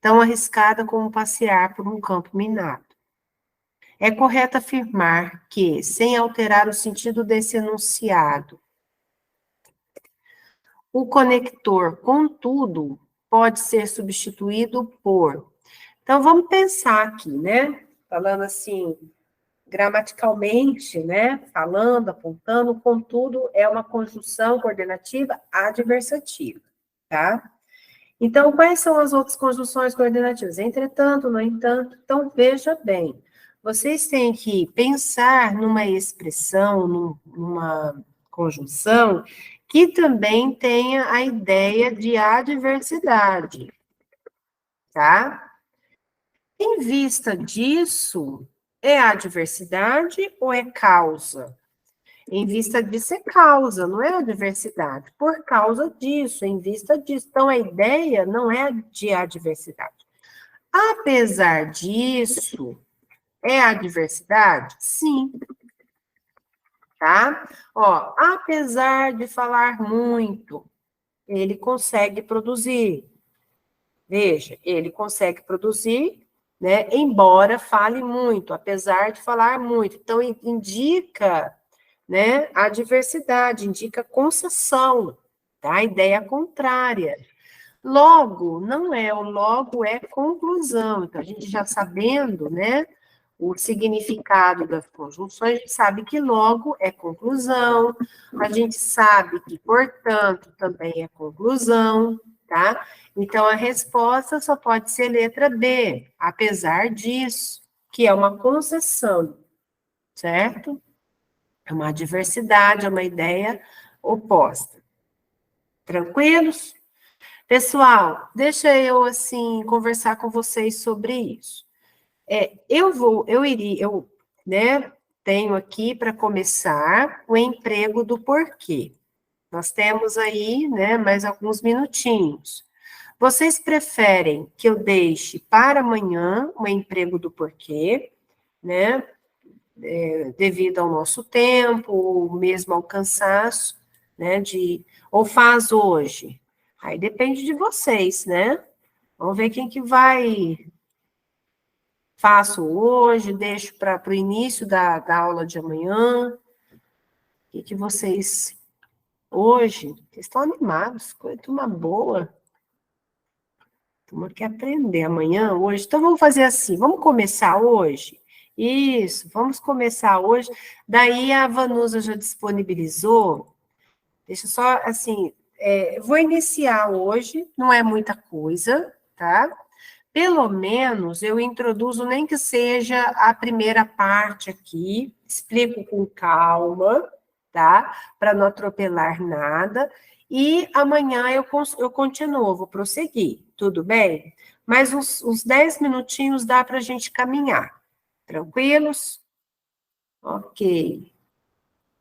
tão arriscada como passear por um campo minado. É correto afirmar que, sem alterar o sentido desse enunciado, o conector contudo pode ser substituído por. Então, vamos pensar aqui, né? Falando assim, gramaticalmente, né? Falando, apontando, contudo, é uma conjunção coordenativa adversativa, tá? Então, quais são as outras conjunções coordenativas? Entretanto, no entanto. Então, veja bem, vocês têm que pensar numa expressão, numa conjunção, que também tenha a ideia de adversidade, tá? Em vista disso, é adversidade ou é causa? Em vista disso é causa, não é adversidade. Por causa disso, em vista disso. Então, a ideia não é de adversidade. Apesar disso, é adversidade? Sim. Tá? Ó, apesar de falar muito, ele consegue produzir. Veja, ele consegue produzir, né? Embora fale muito, apesar de falar muito. Então, indica, né, a diversidade, indica concessão, tá? A ideia contrária. Logo, não é, o logo é conclusão. Então, a gente já sabendo, né, o significado das conjunções, a gente sabe que logo é conclusão, a gente sabe que, portanto, também é conclusão, tá? Então, a resposta só pode ser letra B, apesar disso, que é uma concessão, certo? É uma adversidade, é uma ideia oposta. Tranquilos? Pessoal, deixa eu, assim, conversar com vocês sobre isso. Eu né, tenho aqui para começar o emprego do porquê. Nós temos aí, né, mais alguns minutinhos. Vocês preferem que eu deixe para amanhã o emprego do porquê, né, devido ao nosso tempo, ou mesmo ao cansaço, né, ou faz hoje? Aí depende de vocês, né? Vamos ver quem que vai. Faço hoje, deixo para o início da aula de amanhã. O que vocês, hoje, vocês estão animados, turma boa. Turma quer aprender amanhã, hoje. Então, vamos fazer assim, vamos começar hoje? Isso, vamos começar hoje. Daí, a Vanusa já disponibilizou. Deixa eu só, assim, vou iniciar hoje, não é muita coisa, tá? Pelo menos eu introduzo, nem que seja a primeira parte aqui, explico com calma, tá? Para não atropelar nada. E amanhã eu continuo, vou prosseguir, tudo bem? Mas uns 10 minutinhos dá para a gente caminhar. Tranquilos? Ok.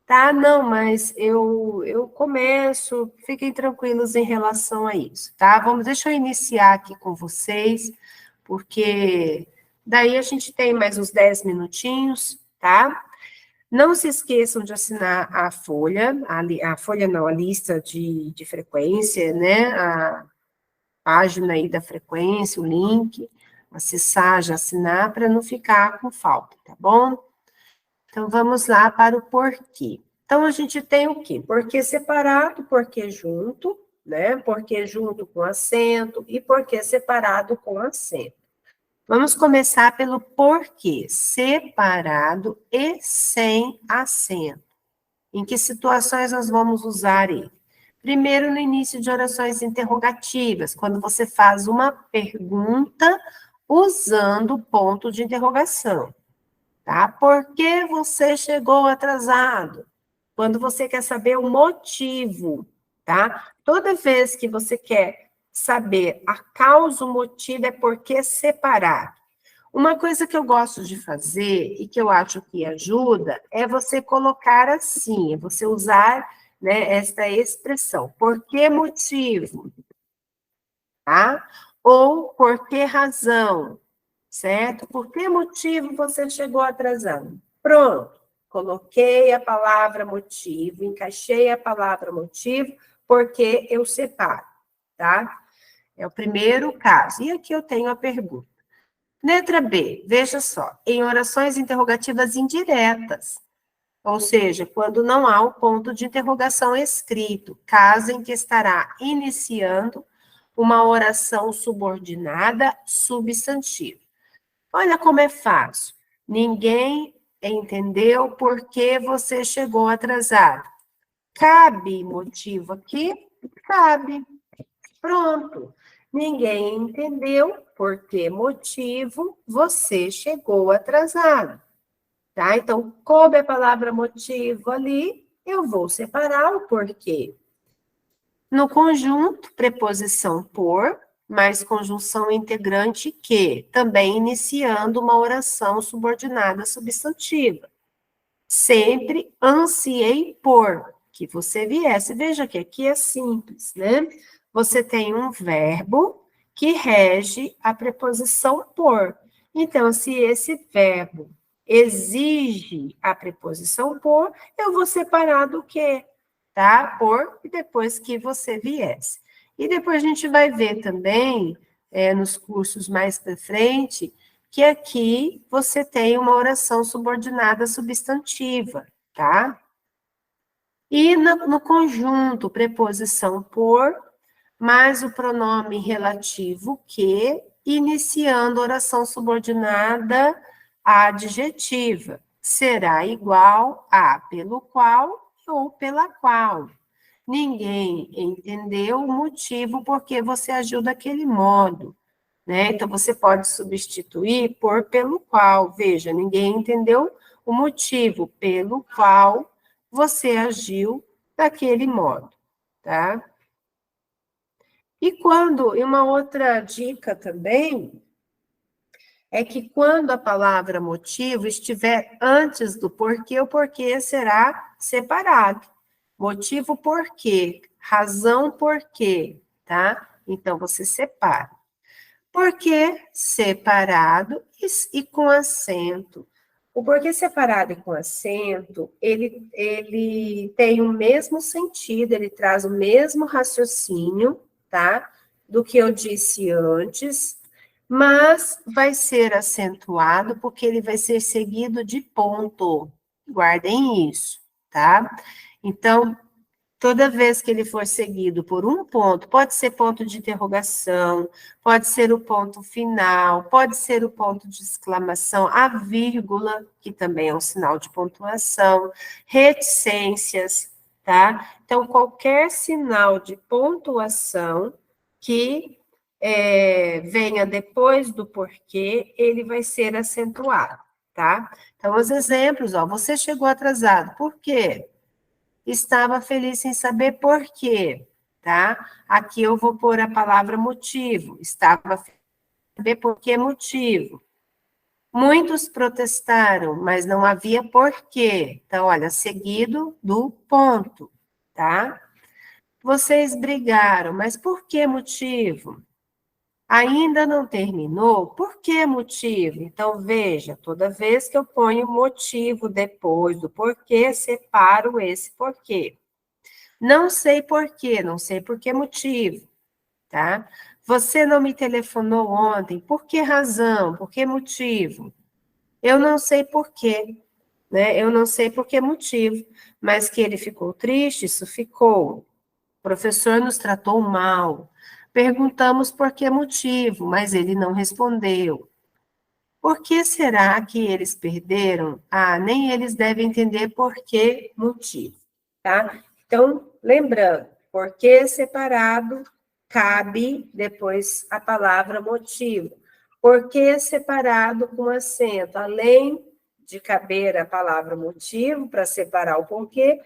Tá, não, mas eu começo, fiquem tranquilos em relação a isso, tá? Deixa eu iniciar aqui com vocês, porque daí a gente tem mais uns 10 minutinhos, tá? Não se esqueçam de assinar a folha, a folha não, a lista de frequência, né? A página aí da frequência, o link, acessar, já assinar, para não ficar com falta, tá bom? Então, vamos lá para o porquê. Então, a gente tem o quê? Porquê separado, porquê junto, né? Porquê junto com acento e porquê separado com acento. Vamos começar pelo porquê separado e sem acento. Em que situações nós vamos usar ele? Primeiro, no início de orações interrogativas, quando você faz uma pergunta usando ponto de interrogação. Tá? Por que você chegou atrasado? Quando você quer saber o motivo, tá? Toda vez que você quer saber a causa, o motivo, é porque separar. Uma coisa que eu gosto de fazer e que eu acho que ajuda é você colocar assim, é você usar, né, esta expressão. Por que motivo? Tá? Ou por que razão? Certo? Por que motivo você chegou atrasado? Pronto, coloquei a palavra motivo, encaixei a palavra motivo, porque eu separo, tá? É o primeiro caso. E aqui eu tenho a pergunta. Letra B, veja só, em orações interrogativas indiretas, ou seja, quando não há o ponto de interrogação escrito, caso em que estará iniciando uma oração subordinada substantiva. Olha como é fácil. Ninguém entendeu por que você chegou atrasado. Cabe motivo aqui? Cabe. Pronto. Ninguém entendeu por que motivo você chegou atrasado. Tá? Então, coube a palavra motivo ali, eu vou separar o porquê. No conjunto, preposição por, mais conjunção integrante que, também iniciando uma oração subordinada substantiva. Sempre ansiei por que você viesse. Veja que aqui é simples, né? Você tem um verbo que rege a preposição por. Então, se esse verbo exige a preposição por, eu vou separar do que, tá? Por, e depois que você viesse. E depois a gente vai ver também, nos cursos mais para frente, que aqui você tem uma oração subordinada substantiva, tá? E no conjunto, preposição por, mais o pronome relativo que, iniciando oração subordinada adjetiva, será igual a pelo qual ou pela qual. Ninguém entendeu o motivo por que você agiu daquele modo, né? Então, você pode substituir por pelo qual. Veja, ninguém entendeu o motivo pelo qual você agiu daquele modo, tá? E uma outra dica também, é que quando a palavra motivo estiver antes do porquê, o porquê será separado. Motivo porquê, razão porquê, tá? Então, você separa. Porquê separado e com acento. O porquê separado e com acento, ele tem o mesmo sentido, ele traz o mesmo raciocínio, tá? Do que eu disse antes, mas vai ser acentuado porque ele vai ser seguido de ponto. Guardem isso, tá? Então, toda vez que ele for seguido por um ponto, pode ser ponto de interrogação, pode ser o ponto final, pode ser o ponto de exclamação, a vírgula, que também é um sinal de pontuação, reticências, tá? Então, qualquer sinal de pontuação que venha depois do porquê, ele vai ser acentuado, tá? Então, os exemplos, ó, você chegou atrasado, por quê? Estava feliz sem saber por quê, tá? Aqui eu vou pôr a palavra motivo. Estava feliz sem saber por que motivo. Muitos protestaram, mas não havia porquê. Então, olha, seguido do ponto, tá? Vocês brigaram, mas por que motivo? Ainda não terminou? Por que motivo? Então, veja, toda vez que eu ponho motivo depois do porquê, separo esse porquê. Não sei porquê, não sei por que motivo, tá? Você não me telefonou ontem, por que razão, por que motivo? Eu não sei porquê, né? Eu não sei por que motivo, mas que ele ficou triste, isso ficou. O professor nos tratou mal. Perguntamos por que motivo, mas ele não respondeu. Por que será que eles perderam? Ah, nem eles devem entender por que motivo, tá? Então, lembrando, por que separado cabe depois a palavra motivo. Por que separado com acento? Além de caber a palavra motivo para separar o porquê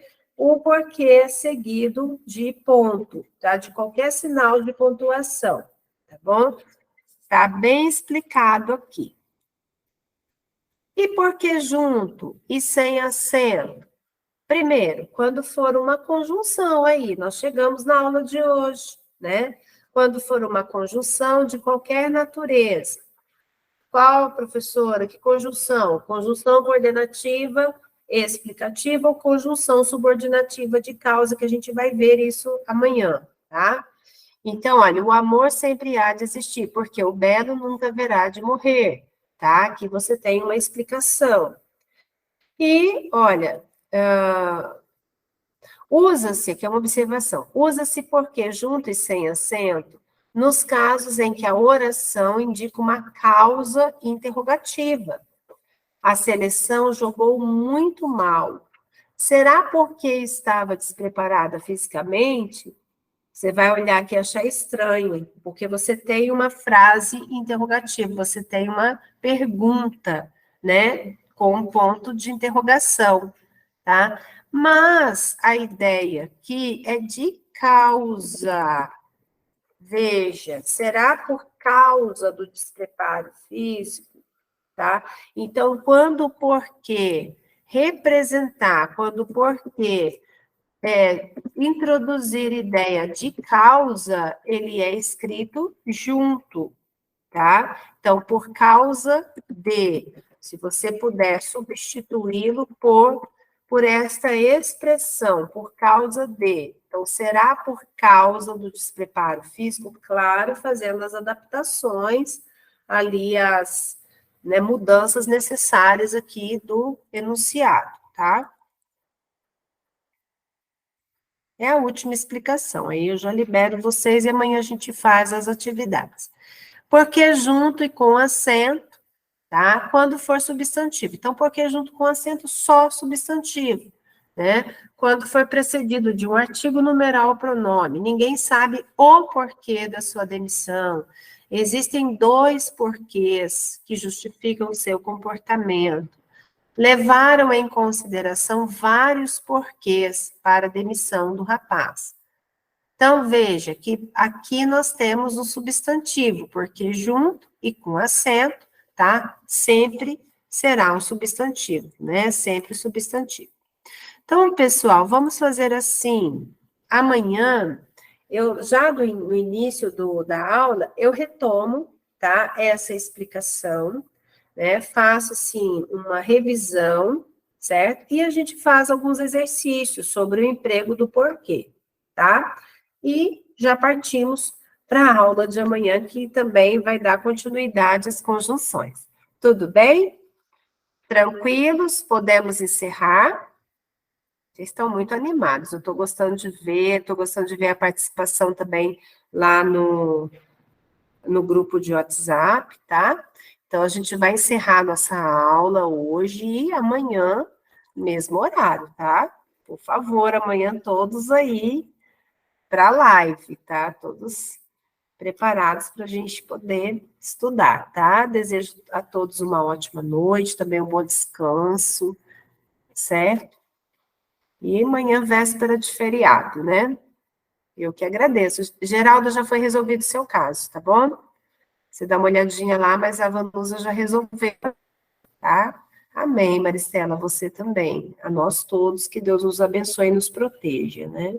é seguido de ponto, tá? De qualquer sinal de pontuação, tá bom? Tá bem explicado aqui. E por que junto e sem acento? Primeiro, quando for uma conjunção aí, nós chegamos na aula de hoje, né? Quando for uma conjunção de qualquer natureza. Qual, professora? Que conjunção? Conjunção coordenativa explicativa ou conjunção subordinativa de causa, que a gente vai ver isso amanhã, tá? Então, olha, o amor sempre há de existir, porque o belo nunca haverá de morrer, tá? Aqui você tem uma explicação. E, olha, usa-se, que é uma observação, usa-se porque junto e sem acento, nos casos em que a oração indica uma causa interrogativa. A seleção jogou muito mal. Será porque estava despreparada fisicamente? Você vai olhar aqui e achar estranho, porque você tem uma frase interrogativa, você tem uma pergunta, né, com um ponto de interrogação, tá? Mas a ideia aqui é de causa. Veja, será por causa do despreparo físico, tá? Então, quando o porquê representar, quando o porquê introduzir ideia de causa, ele é escrito junto, tá? Então, por causa de, se você puder substituí-lo por esta expressão, por causa de. Então, será por causa do despreparo físico? Claro, fazendo as adaptações ali, as, né, mudanças necessárias aqui do enunciado, tá? É a última explicação, aí eu já libero vocês e amanhã a gente faz as atividades. Porque junto e com acento, tá? Quando for substantivo. Então, porque junto com acento, só substantivo, né? Quando for precedido de um artigo numeral ou pronome, ninguém sabe o porquê da sua demissão. Existem 2 porquês que justificam o seu comportamento. Levaram em consideração vários porquês para a demissão do rapaz. Então, veja que aqui nós temos um substantivo, porque junto e com acento, tá? Sempre será um substantivo, né? Sempre substantivo. Então, pessoal, vamos fazer assim. Amanhã, eu já no início da aula, eu retomo, tá? Essa explicação, né? Faço, assim, uma revisão, certo? E a gente faz alguns exercícios sobre o emprego do porquê, tá? E já partimos para a aula de amanhã, que também vai dar continuidade às conjunções. Tudo bem? Tranquilos? Podemos encerrar? Vocês estão muito animados, eu estou gostando de ver a participação também lá no grupo de WhatsApp, tá? Então, a gente vai encerrar nossa aula hoje e amanhã, mesmo horário, tá? Por favor, amanhã todos aí para a live, tá? Todos preparados para a gente poder estudar, tá? Desejo a todos uma ótima noite, também um bom descanso, certo? E amanhã, véspera de feriado, né? Eu que agradeço. Geraldo, já foi resolvido o seu caso, tá bom? Você dá uma olhadinha lá, mas a Vanusa já resolveu, tá? Amém, Maristela, você também. A nós todos, que Deus nos abençoe e nos proteja, né?